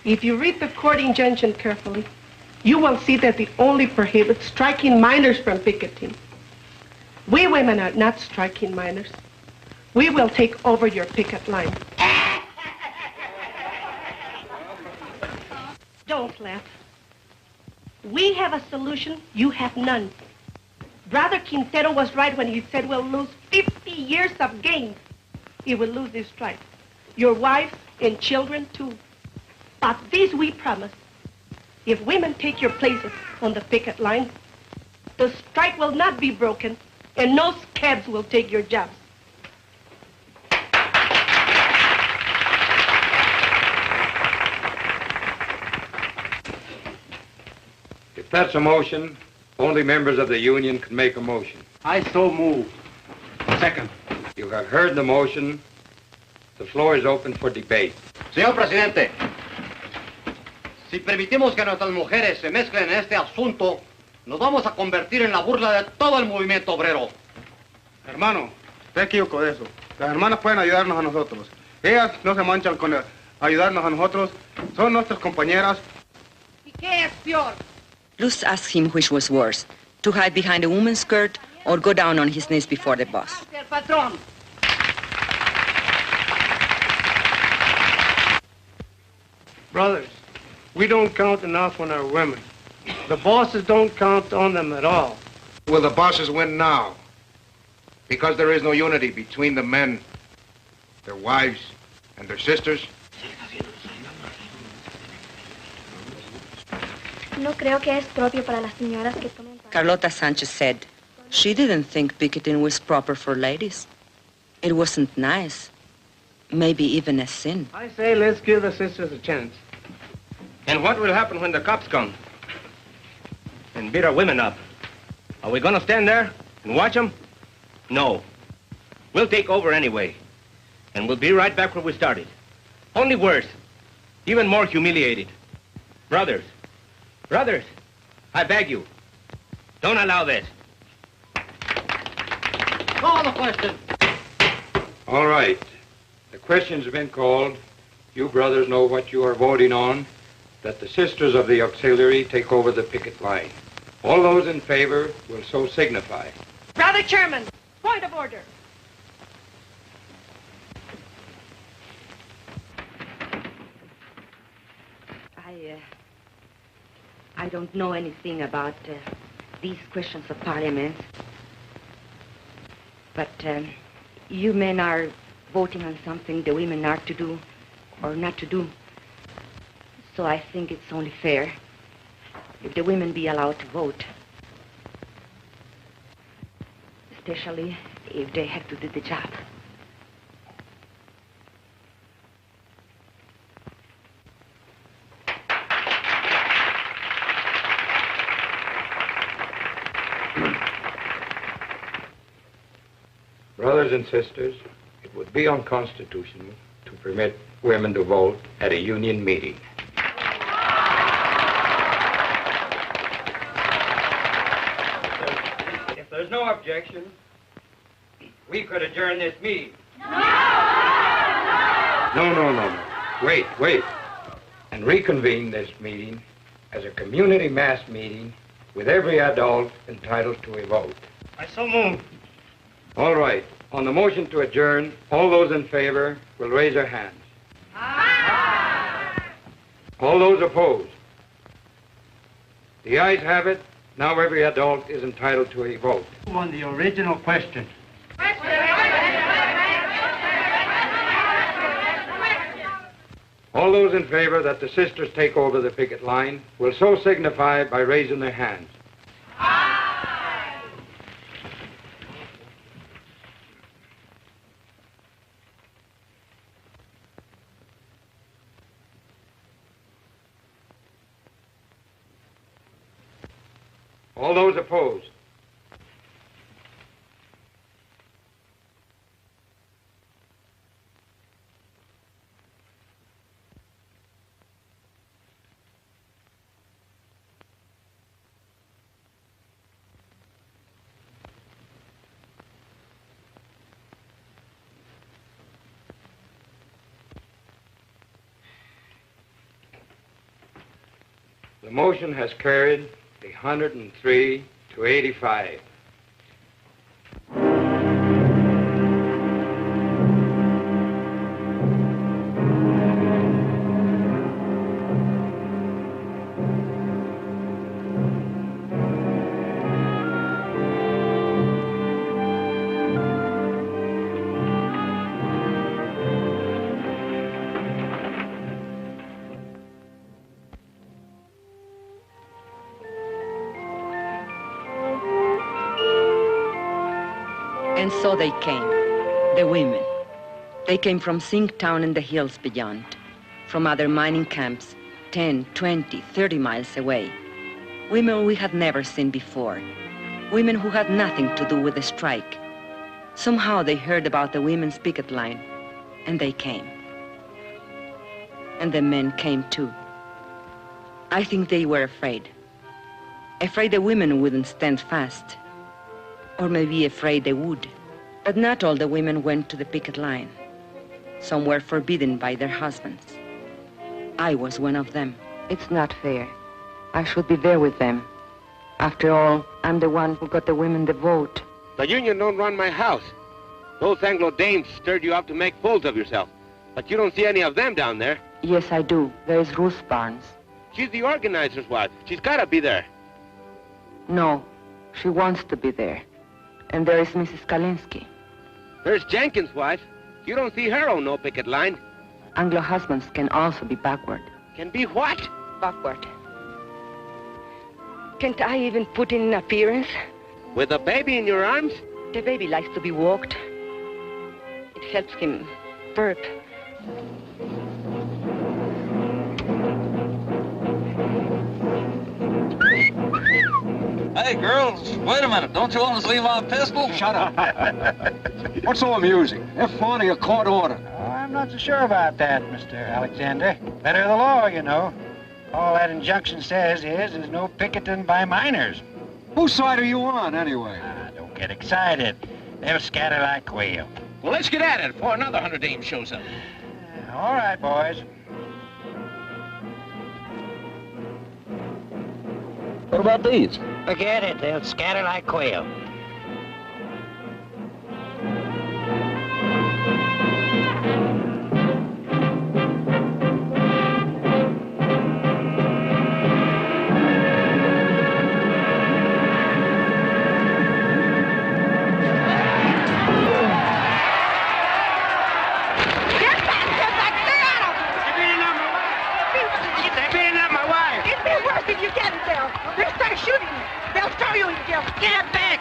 if you read the court injunction carefully, you will see that it only prohibits striking miners from picketing. We women are not striking miners. We will take over your picket line. Don't laugh. We have a solution, you have none. Brother Quintero was right when he said we'll lose 50 years of gains. He will lose this strike. Your wife and children, too. But this we promise. If women take your places on the picket line, the strike will not be broken, and no scabs will take your jobs. If that's a motion, only members of the union can make a motion. I so move. Second. You have heard the motion. The floor is open for debate. Señor presidente, si permitimos que nuestras mujeres se mezclen en este asunto, nos vamos a convertir en la burla de todo el movimiento obrero. Hermano, te equivoco de eso. Las hermanas pueden ayudarnos a nosotros. Ellas no se manchan con ayudarnos a nosotros. Son nuestras compañeras. ¿Y qué es peor? Luz asked him which was worse, to hide behind a woman's skirt or go down on his knees before the boss. Brothers, we don't count enough on our women. The bosses don't count on them at all. Will the bosses win now? Because there is no unity between the men, their wives, and their sisters? No creo que es propio para las señoras que tomen parte. Carlota Sanchez said she didn't think picketing was proper for ladies. It wasn't nice. Maybe even a sin. I say let's give the sisters a chance. And what will happen when the cops come and beat our women up? Are we going to stand there and watch them? No. We'll take over anyway. And we'll be right back where we started. Only worse. Even more humiliated. Brothers, I beg you, don't allow this. Call the question. All right. The question's been called. You brothers know what you are voting on. That the sisters of the auxiliary take over the picket line. All those in favor will so signify. Brother Chairman, point of order. I don't know anything about these questions of parliament. But you men are voting on something the women are to do or not to do. So I think it's only fair if the women be allowed to vote. Especially if they have to do the job. Brothers and sisters, it would be unconstitutional to permit women to vote at a union meeting. If there's no objection, we could adjourn this meeting. No. Wait. And reconvene this meeting as a community mass meeting with every adult entitled to a vote. I so move. All right. On the motion to adjourn, all those in favor will raise their hands. Aye. All those opposed? The ayes have it. Now every adult is entitled to a vote. On the original question. All those in favor that the sisters take over the picket line will so signify by raising their hands. All those opposed? The motion has carried 103 to 85. And so they came, the women. They came from Zinc Town and the hills beyond, from other mining camps, 10, 20, 30 miles away. Women we had never seen before. Women who had nothing to do with the strike. Somehow they heard about the women's picket line, and they came. And the men came too. I think they were afraid. Afraid the women wouldn't stand fast. Or maybe afraid they would. But not all the women went to the picket line. Some were forbidden by their husbands. I was one of them. It's not fair. I should be there with them. After all, I'm the one who got the women the vote. The union don't run my house. Those Anglo dames stirred you up to make fools of yourself. But you don't see any of them down there. Yes, I do. There's Ruth Barnes. She's the organizer's wife. She's gotta be there. No, she wants to be there. And there is Mrs. Kalinsky. There's Jenkins' wife. You don't see her on no picket line. Anglo husbands can also be backward. Can be what? Backward. Can't I even put in an appearance? With a baby in your arms? The baby likes to be walked. It helps him burp. Hey, girls, wait a minute. Don't you want us to leave our pistol? Shut up. What's so amusing? Have fun or you court order? Oh, I'm not so sure about that, Mr. Alexander. Better the law, you know. All that injunction says is there's no picketing by miners. Whose side are you on, anyway? Don't get excited. They'll scatter like quail. Well, let's get at it before another 100 dames shows up. All right, boys. What about these? Forget it. They'll scatter like quail. Get back!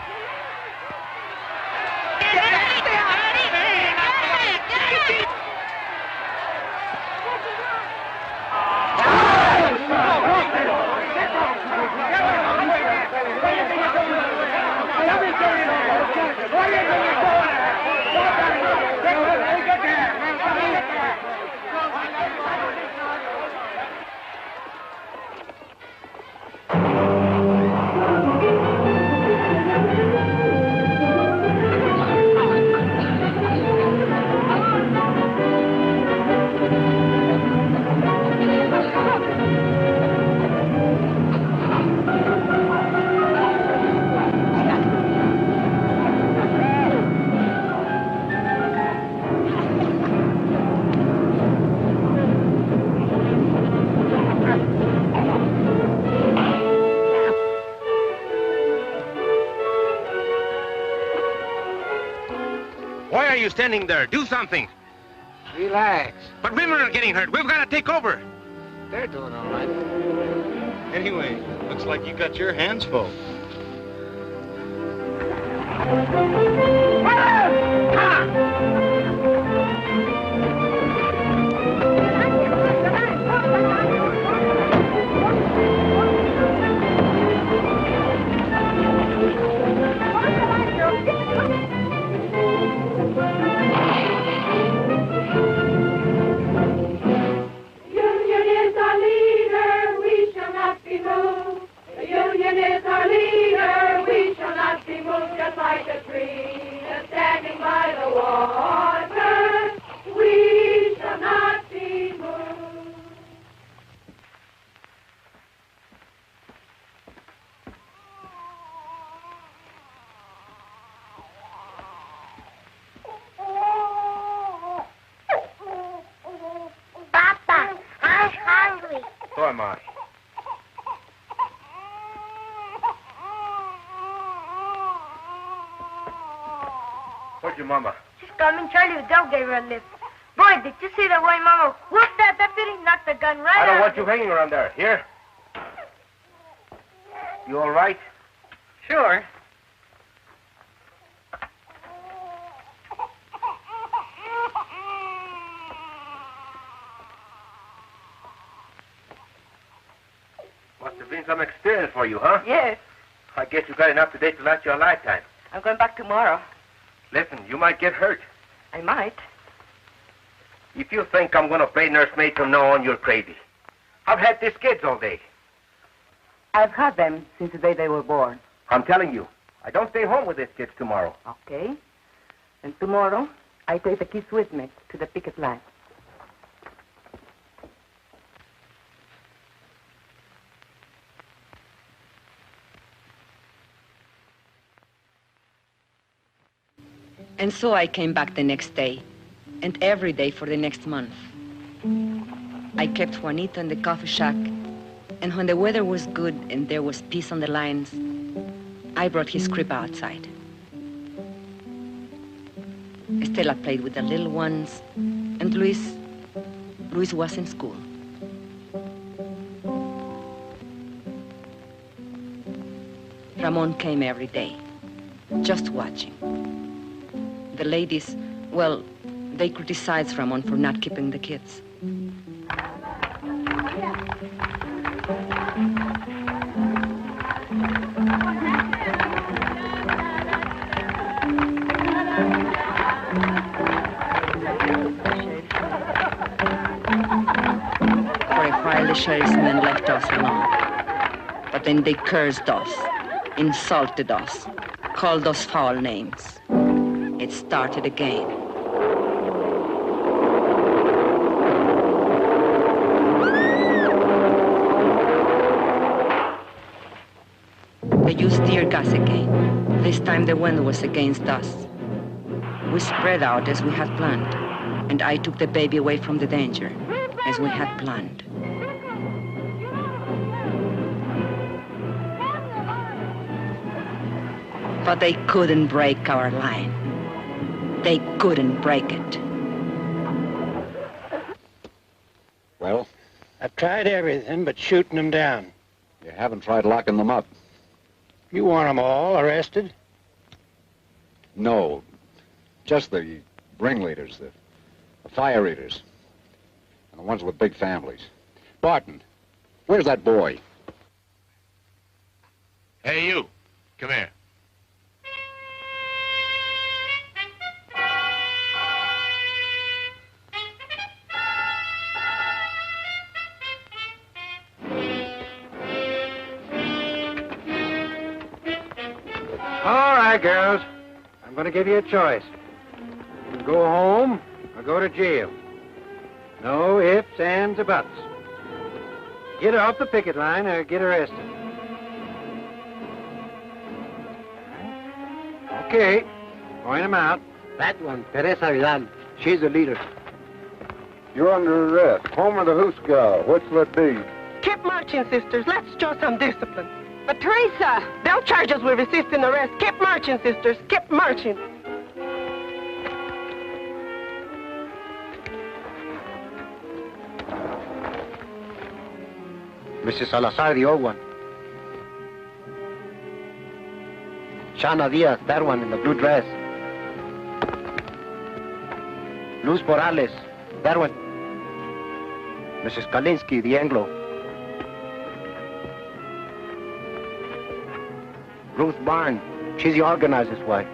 Why are you standing there? Do something. Relax. But women are getting hurt. We've got to take over. They're doing all right. Anyway, looks like you got your hands full. So am I. Where's your mama? She's coming. Charlie the dog gave her a lift. Boy, did you see the way Mama whooped that deputy? Knocked the gun right out. I don't want you hanging around there. Here? You all right? Sure. getting some experience for you, huh? Yes. I guess you got enough today to last you a lifetime. I'm going back tomorrow. Listen, you might get hurt. I might. If you think I'm going to play nursemaid from now on, you're crazy. I've had these kids all day. I've had them since the day they were born. I'm telling you, I don't stay home with these kids tomorrow. Okay. And tomorrow, I take the kids with me to the picket line. And so I came back the next day, and every day for the next month. I kept Juanito in the coffee shack, and when the weather was good and there was peace on the lines, I brought his crib outside. Estela played with the little ones, and Luis was in school. Ramon came every day, just watching. The ladies, well, they criticized Ramon for not keeping the kids. For a while, the sheriff's men left us alone. But then they cursed us, insulted us, called us foul names. It started again. They used tear gas again. This time the wind was against us. We spread out as we had planned, and I took the baby away from the danger, as we had planned. But they couldn't break our line. They couldn't break it. Well? I've tried everything but shooting them down. You haven't tried locking them up. You want them all arrested? No. Just the ringleaders, the fire eaters, and the ones with big families. Barton, where's that boy? Hey, you. Come here. All right, girls. I'm going to give you a choice. You can go home or go to jail. No ifs, ands, or buts. Get off the picket line or get arrested. Okay. Point them out. That one, Teresa Vidal. She's the leader. You're under arrest. Home or the Hooskow? Which will it be? Keep marching, sisters. Let's show some discipline. But Teresa, they'll charge us with resisting arrest. Keep marching, sisters. Keep marching. Mrs. Salazar, the old one. Shana Diaz, that one in the blue dress. Luz Morales, that one. Mrs. Kalinsky, the Anglo. Ruth Barn, she's the organizer's wife.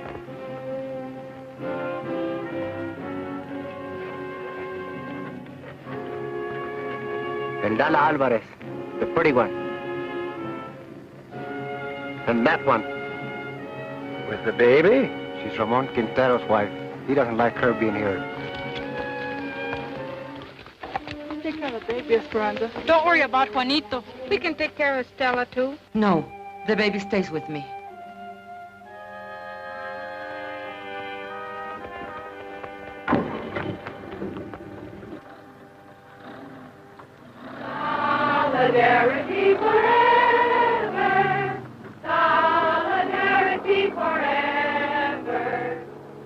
And Dala Alvarez, the pretty one. And that one, with the baby, she's Ramon Quintero's wife. He doesn't like her being here. Take care of the baby, Esperanza. Don't worry about Juanito. We can take care of Stella, too. No, the baby stays with me. Solidarity forever. Solidarity forever.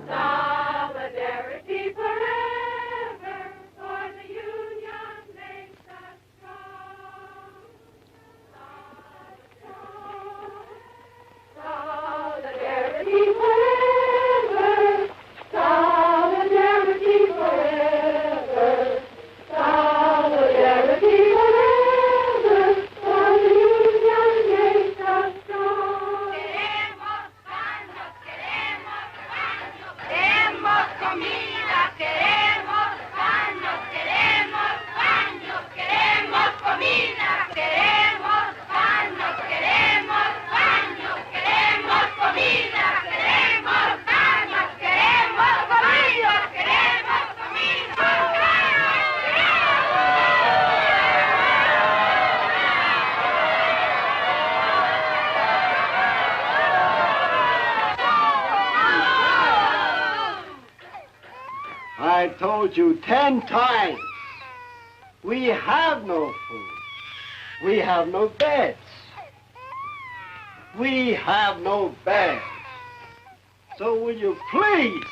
Solidarity forever. For the union makes us strong. Solidarity forever. Solidarity forever. Solidarity forever. I told you 10 times. We have no food. We have no beds. We have no bags. So will you please,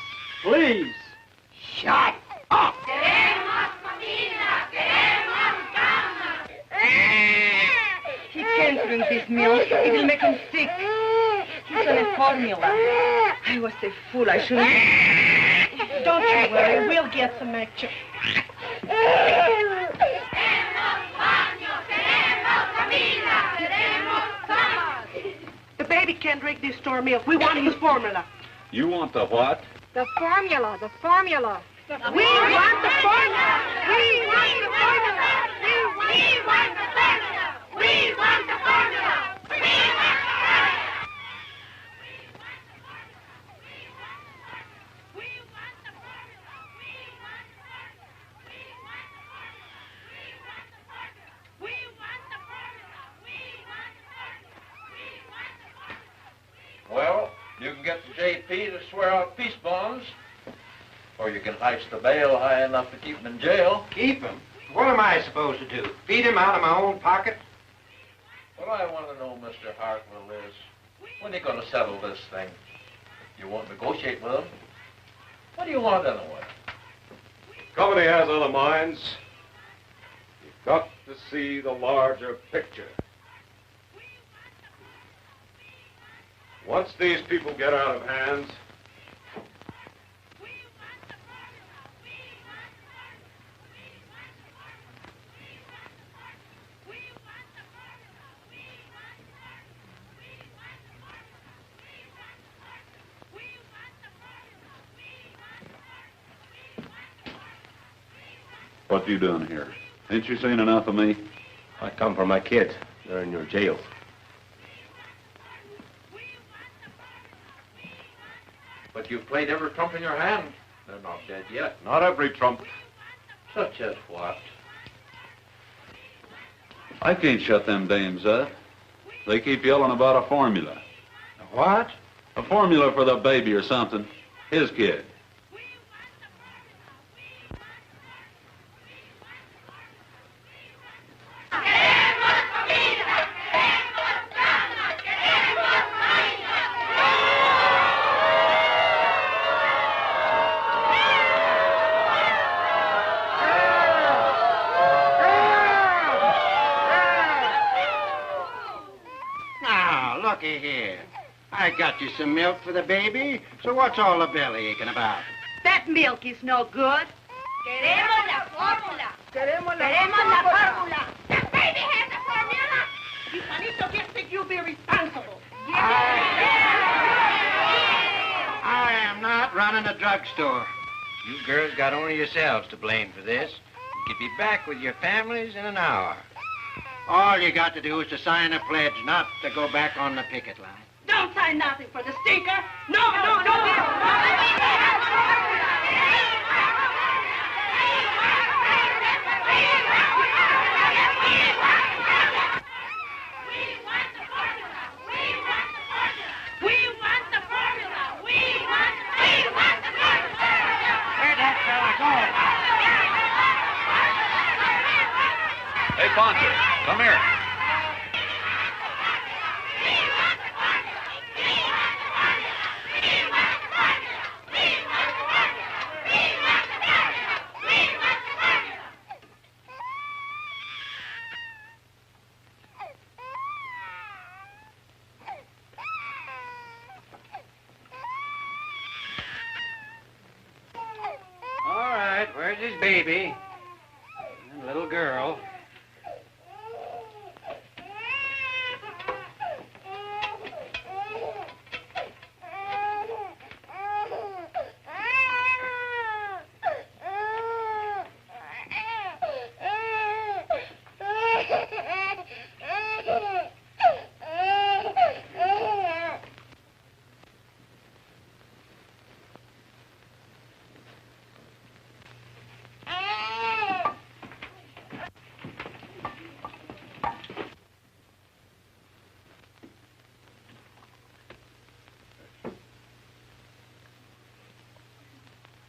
shut up? He can't drink this milk. It will make him sick. He's on a formula. I was a fool. I shouldn't... Don't you worry. We'll get some action. The baby can't drink this store milk. We want his formula. You want the what? The formula, the formula. We want the formula. We want the formula. We want the formula. We want the formula. Well, you can get the JP to swear out peace bonds, or you can heist the bail high enough to keep him in jail. Keep him? What am I supposed to do? Feed him out of my own pocket? What I want to know, Mr. Hartwell, is when are you going to settle this thing? You won't negotiate with him? What do you want anyway? Company has other minds. You've got to see the larger picture. Once these people get out of hand, What you doing here? Ain't you seen enough of me? I come for my kids. They're in your jail. But you've played every trump in your hand. They're not dead yet. Not every trump. Such as what? I can't shut them dames up. They keep yelling about a formula. A what? A formula for the baby or something. His kid. Looky here. I got you some milk for the baby, so what's all the belly aching about? That milk is no good. Queremos la fórmula. Queremos la fórmula. The baby has a formula. You Juanito just think you'll be responsible. I am not running a drugstore. You girls got only yourselves to blame for this. You could be back with your families in an hour. All you got to do is to sign a pledge not to go back on the picket line. Don't sign nothing for the stinker. No. Where'd that fella go? Hey, Poncho, come here. All right, where's his baby? And little girl.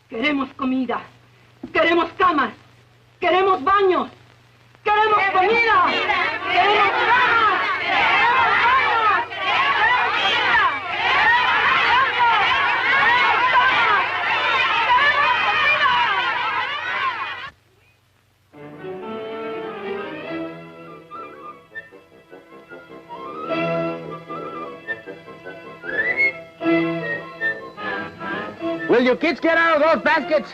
Queremos comida. Queremos camas. Queremos baños. Queremos comida. Queremos camas. Queremos baños. Queremos comida. Will you kids get out of those baskets?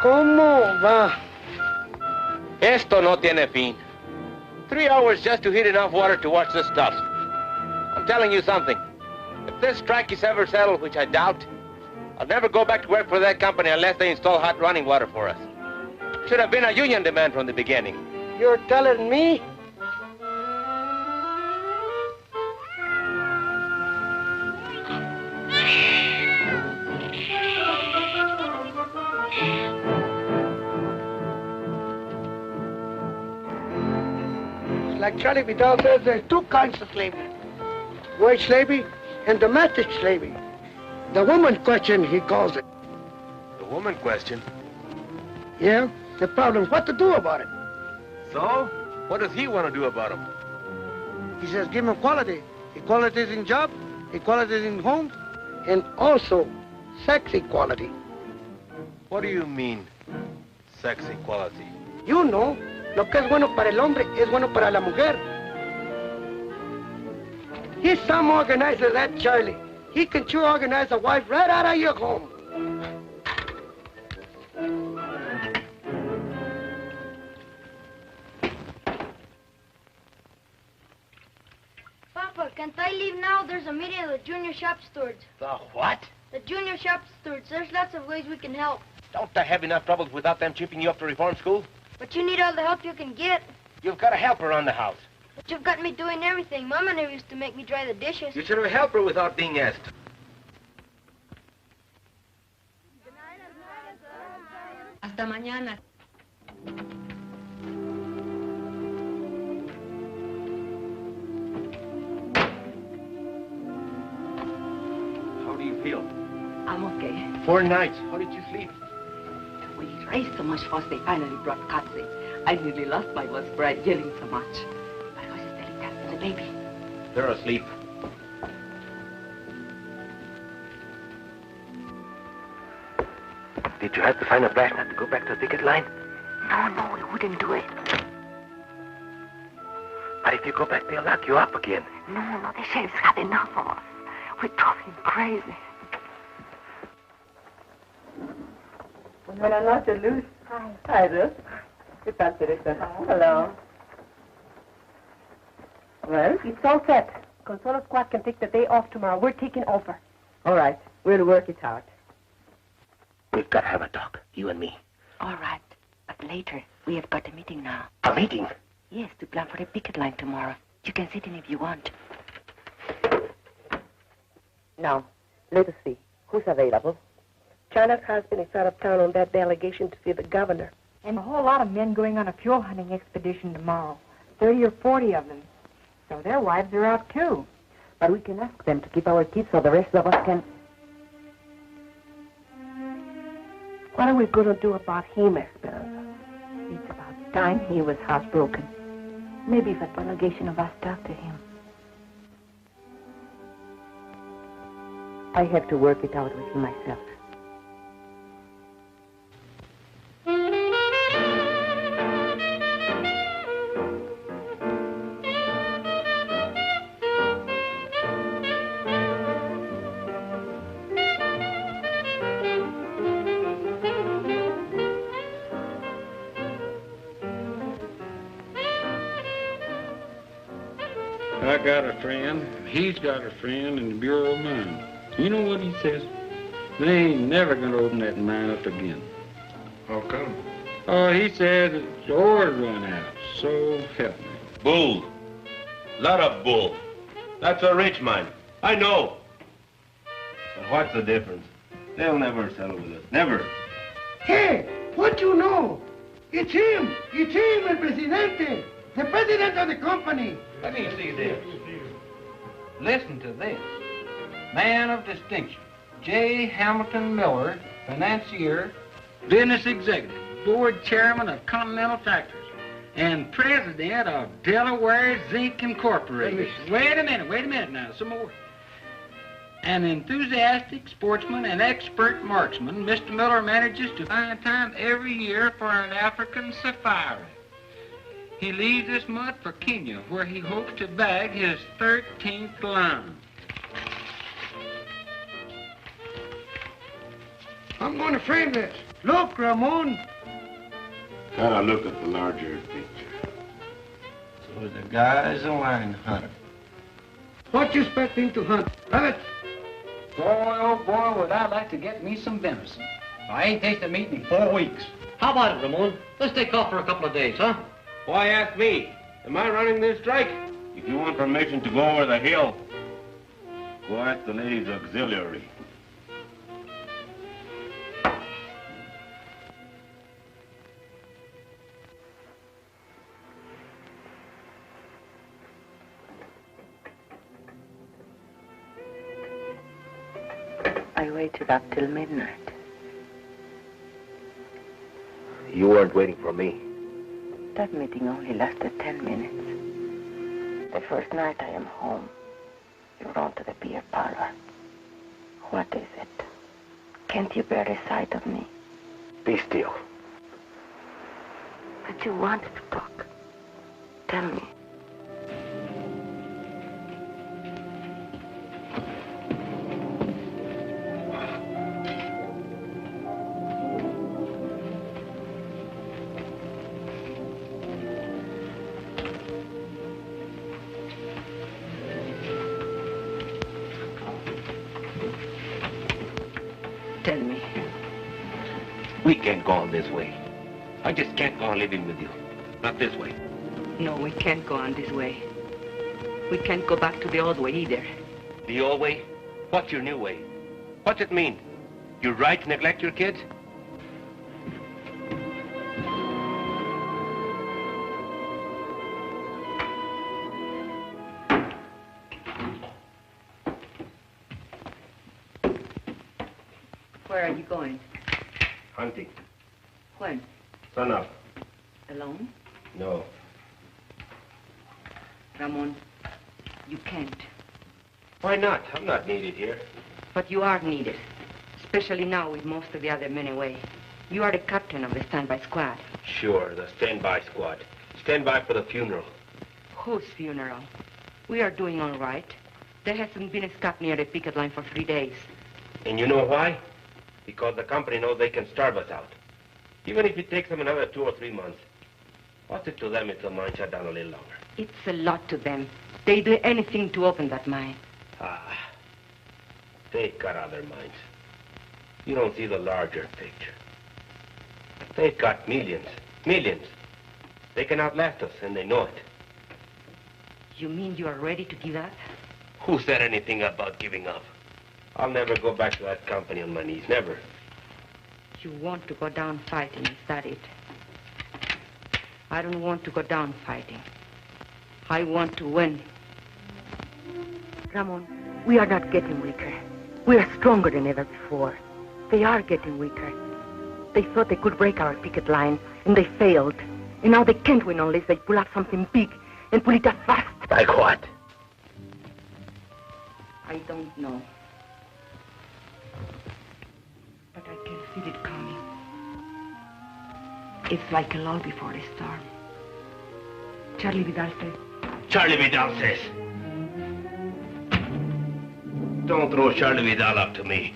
¿Cómo va? Esto no tiene fin. 3 hours just to heat enough water to wash the stuff. I'm telling you something. If this strike is ever settled, which I doubt, I'll never go back to work for that company unless they install hot running water for us. Should have been a union demand from the beginning. You're telling me? Like Charlie Vidal says, there's two kinds of slavery. White slavery and domestic slavery. The woman question, he calls it. The woman question? Yeah, the problem is what to do about it. So? What does he want to do about them? He says give them equality. Equality is in job, equality is in homes, and also sex equality. What do you mean, sex equality? You know, lo que es bueno para el hombre es bueno para la mujer. He's some organizer, that Charlie. He can sure organize a wife right out of your home. Papa, can't I leave now? There's a meeting of the junior shop stewards. The what? The junior shop stewards. There's lots of ways we can help. Don't I have enough troubles without them chipping you up to reform school? But you need all the help you can get. You've got a helper around the house. But you've got me doing everything. Mama never used to make me dry the dishes. You should have helped her without being asked. Hasta mañana. How do you feel? I'm okay. 4 nights. How did you sleep? We raised so much fuss they finally brought cottage. I nearly lost my voice for yelling so much. My voice is telling that to the baby. They're asleep. Did you have to find a flashlight to go back to the picket line? No, we wouldn't do it. But if you go back, they'll lock you up again. No, the sheriff's had enough of us. We drove him crazy. Buenas noches, Luz. Hi, Ruth. ¿Qué tal, Teresa? Hello. Well, it's all set. Consuelo Squad can take the day off tomorrow. We're taking over. All right. We'll work it out. We've got to have a talk, you and me. All right. But later, we have got a meeting now. A meeting? Yes, to plan for the picket line tomorrow. You can sit in if you want. Now, let us see. Who's available? China's husband is out of town on that delegation to see the governor. And a whole lot of men going on a fuel hunting expedition tomorrow. 30 or 40 of them. So their wives are out too. But we can ask them to keep our kids so the rest of us can... What are we going to do about him, Esperanza? It's about time he was housebroken. Maybe if a delegation of us talk to him. I have to work it out with him myself. I got a friend, he's got a friend in the Bureau of Mines. You know what he says? They ain't never gonna open that mine up again. How come? Oh, he said the ore run out, so help me. Bull. Lot of bull. That's a rich man. I know. But what's the difference? They'll never settle with us. Never. Hey, what you know? It's him. It's him, el presidente. The president of the company. Let me see this. Listen to this. Man of distinction, J. Hamilton Miller, financier, business executive, board chairman of Continental Factories, and president of Delaware Zinc Incorporated. Wait a minute now, some more. An enthusiastic sportsman and expert marksman, Mr. Miller manages to find time every year for an African safari. He leaves this month for Kenya, where he hopes to bag his 13th lion. I'm going to frame this. Look, Ramon. Gotta look at the larger picture. So the guy's a lion hunter. What you expect him to hunt? Rabbit? Boy, oh boy, would I like to get me some venison. I ain't tasted meat in 4 weeks. How about it, Ramon? Let's take off for a couple of days, huh? Why ask me? Am I running this strike? If you want permission to go over the hill, go ask the ladies' auxiliary. I waited up till midnight. You weren't waiting for me. That meeting only lasted 10 minutes. The first night I am home, you run to the beer parlor. What is it? Can't you bear the sight of me? Be still. But you wanted to talk. Tell me. Tell me. We can't go on this way. I just can't go on living with you. Not this way. No, we can't go on this way. We can't go back to the old way either. The old way? What's your new way? What's it mean? You're right to neglect your kids? Where are you going? Hunting. When? Sun up. Alone? No. Ramon, you can't. Why not? I'm not needed here. But you are needed. Especially now with most of the other men away. You are the captain of the standby squad. Sure, the standby squad. Standby for the funeral. Whose funeral? We are doing all right. There hasn't been a scout near the picket line for 3 days. And you know why? Because the company knows they can starve us out. Even if it takes them another 2 or 3 months. What's it to them if the mine shut down a little longer? It's a lot to them. They do anything to open that mine. Ah, they've got other mines. You don't see the larger picture. They've got millions, millions. They can outlast us, and they know it. You mean you are ready to give up? Who said anything about giving up? I'll never go back to that company on my knees, never. You want to go down fighting, is that it? I don't want to go down fighting. I want to win. Ramon, we are not getting weaker. We are stronger than ever before. They are getting weaker. They thought they could break our picket line, and they failed. And now they can't win unless they pull up something big and pull it up fast. Like what? I don't know. But I can feel it coming. It's like a lull before a storm. Charlie Vidal says. Charlie Vidal says. Don't throw Charlie Vidal up to me.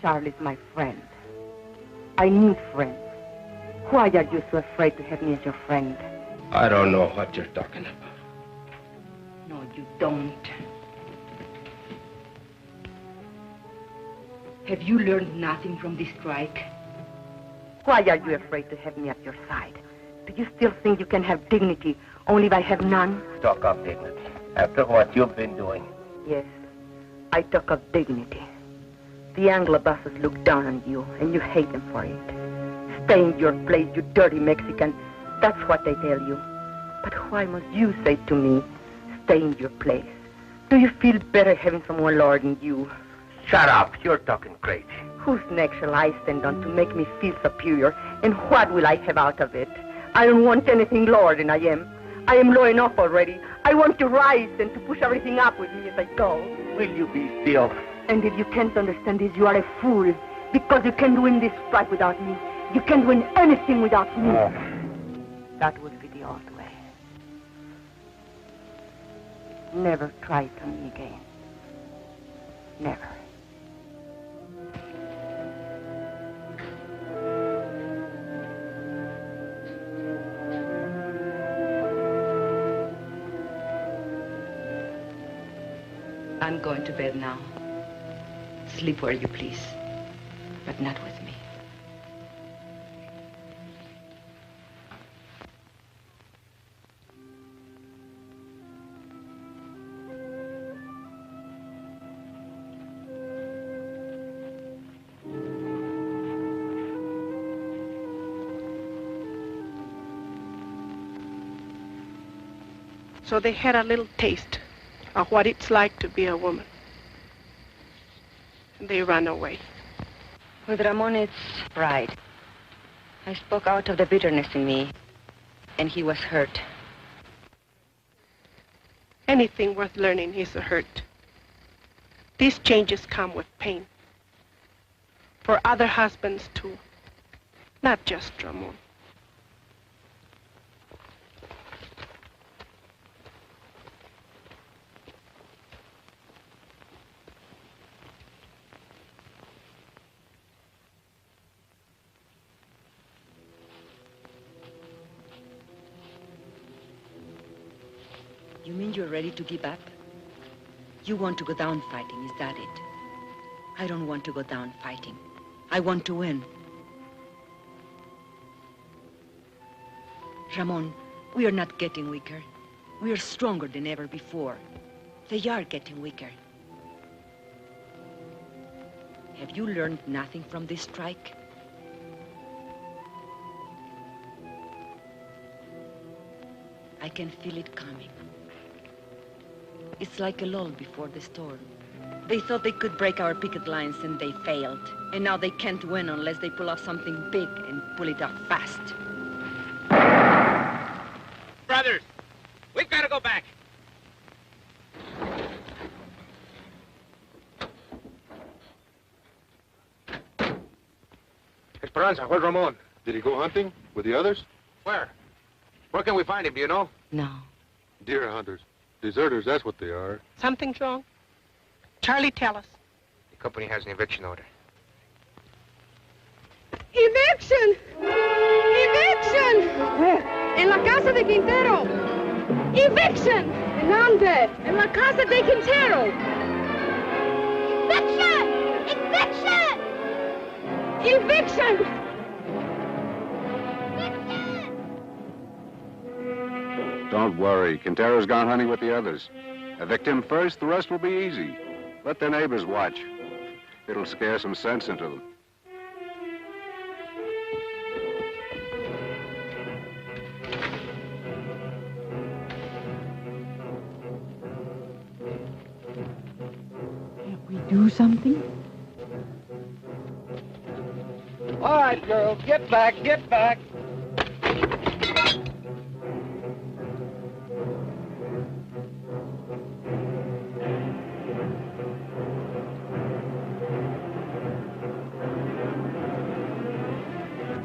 Charlie's my friend. I need friends. Why are you so afraid to have me as your friend? I don't know what you're talking about. No, you don't. Have you learned nothing from this strike? Why are you afraid to have me at your side? Do you still think you can have dignity only if I have none? Talk of dignity. After what you've been doing. Yes, I talk of dignity. The Anglo-bosses look down on you, and you hate them for it. Stay in your place, you dirty Mexican. That's what they tell you. But why must you say to me, stay in your place? Do you feel better having someone lording you? Shut up. You're talking crazy. Whose neck shall I stand on to make me feel superior? And what will I have out of it? I don't want anything lower than I am. I am low enough already. I want to rise and to push everything up with me as I go. Will you be still? And if you can't understand this, you are a fool. Because you can't win this fight without me. You can't win anything without me. Oh. That would be the old way. Never try to me again. Never. I'm going to bed now. Sleep where you please, but not with me. So they had a little taste of what it's like to be a woman. And they ran away. With Ramon, it's pride. I spoke out of the bitterness in me, and he was hurt. Anything worth learning is a hurt. These changes come with pain. For other husbands, too. Not just Ramon. You mean you're ready to give up? You want to go down fighting, is that it? I don't want to go down fighting. I want to win. Ramon, we are not getting weaker. We are stronger than ever before. They are getting weaker. Have you learned nothing from this strike? I can feel it coming. It's like a lull before the storm. They thought they could break our picket lines and they failed. And now they can't win unless they pull off something big and pull it off fast. Brothers, we've got to go back. Esperanza, where's Ramon? Did he go hunting with the others? Where? Where can we find him, do you know? No. Deer hunters. Deserters, that's what they are. Something's wrong? Charlie, tell us. The company has an eviction order. Eviction! Eviction! Where? En la casa de Quintero. Eviction! ¿En dónde? En la casa de Quintero. Eviction! Eviction! Eviction! Don't worry. Quintero's gone hunting with the others. Evict him first, the rest will be easy. Let their neighbors watch. It'll scare some sense into them. Can't we do something? All right, girls, get back, get back.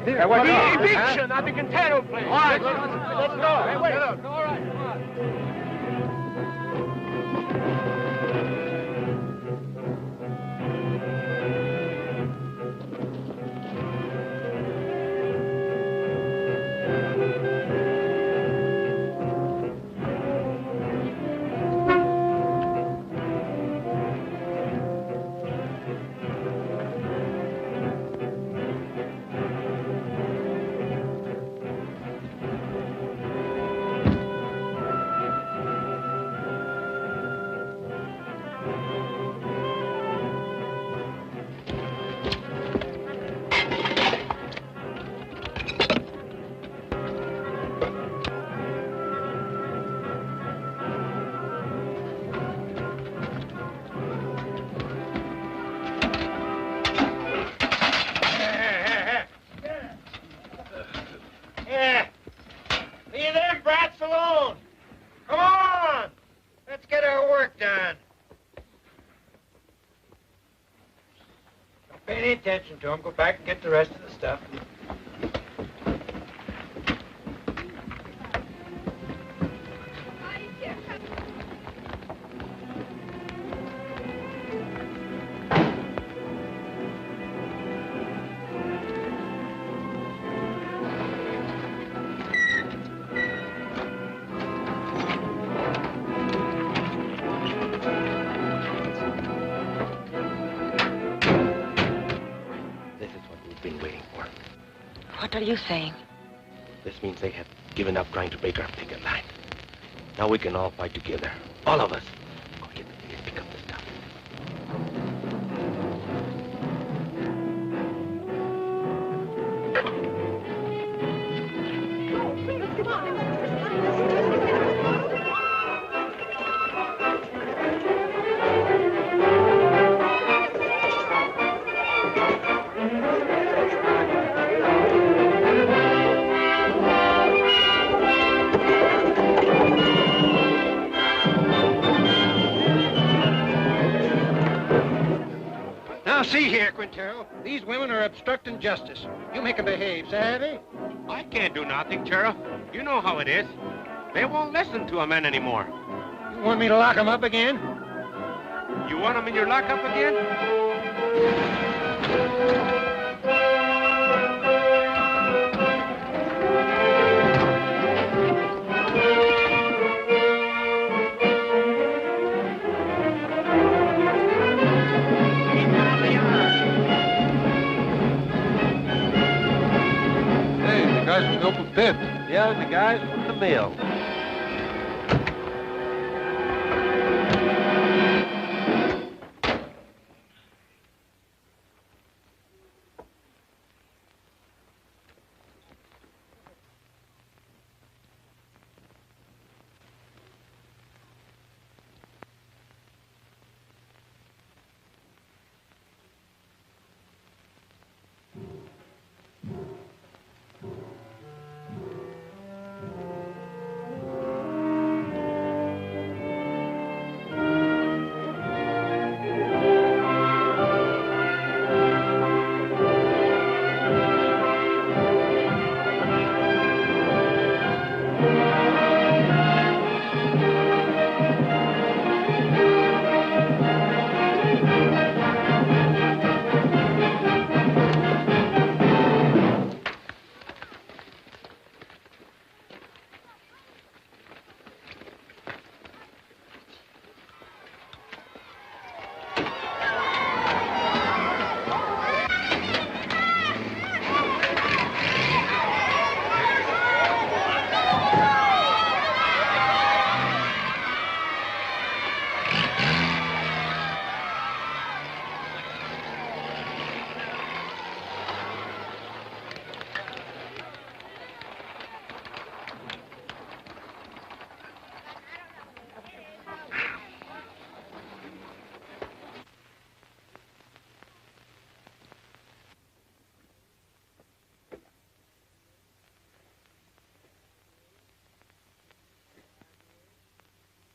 The eviction at the Quintero place. All right, let's go. Hey, wait. All right, come on. Pay any attention to him. Go back and get the rest of the stuff. What are you saying? This means they have given up trying to break our picket line. Now we can all fight together. All of us. Go get the thing and pick up the stuff. Now, see here, Quintero. These women are obstructing justice. You make them behave, savvy? I can't do nothing, Sheriff. You know how it is. They won't listen to a man anymore. You want me to lock them up again? You want them in your lockup again? Guys from the open pit. Yeah, the guys from the mill.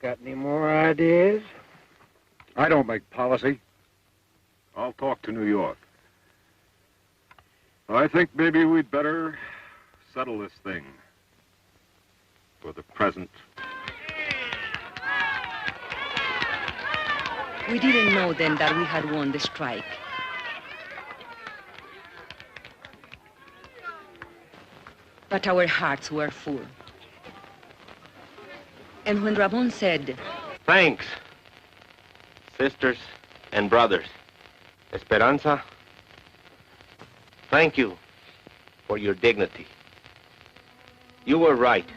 Got any more ideas? I don't make policy. I'll talk to New York. I think maybe we'd better settle this thing for the present. We didn't know then that we had won the strike. But our hearts were full. And when Ramon said, Thanks, sisters and brothers. Esperanza, thank you for your dignity. You were right.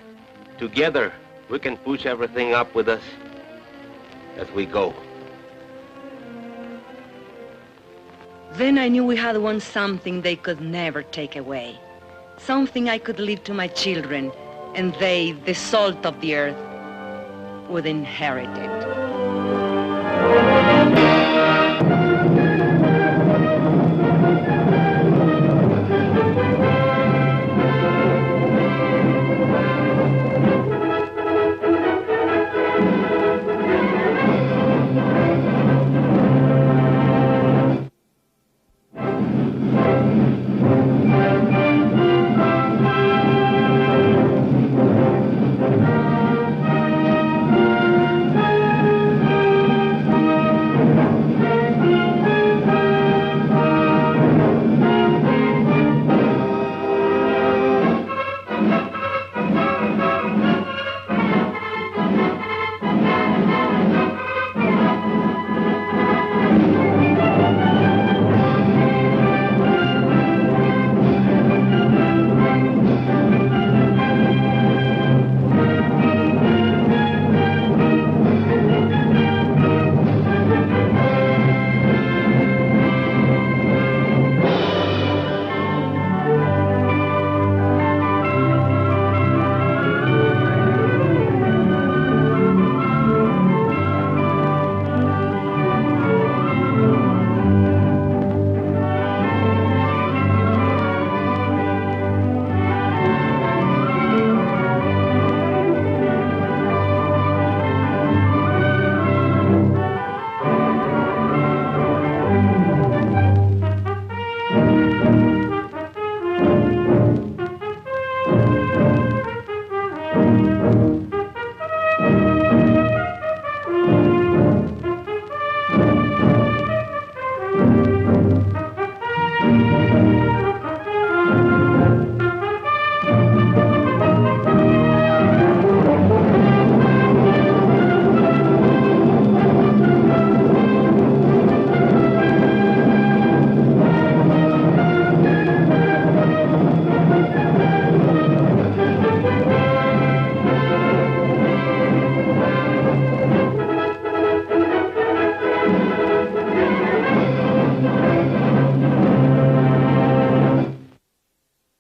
Together, we can push everything up with us as we go. then I knew we had won something they could never take away. Something I could leave to my children, and they, the salt of the earth, would inherit it.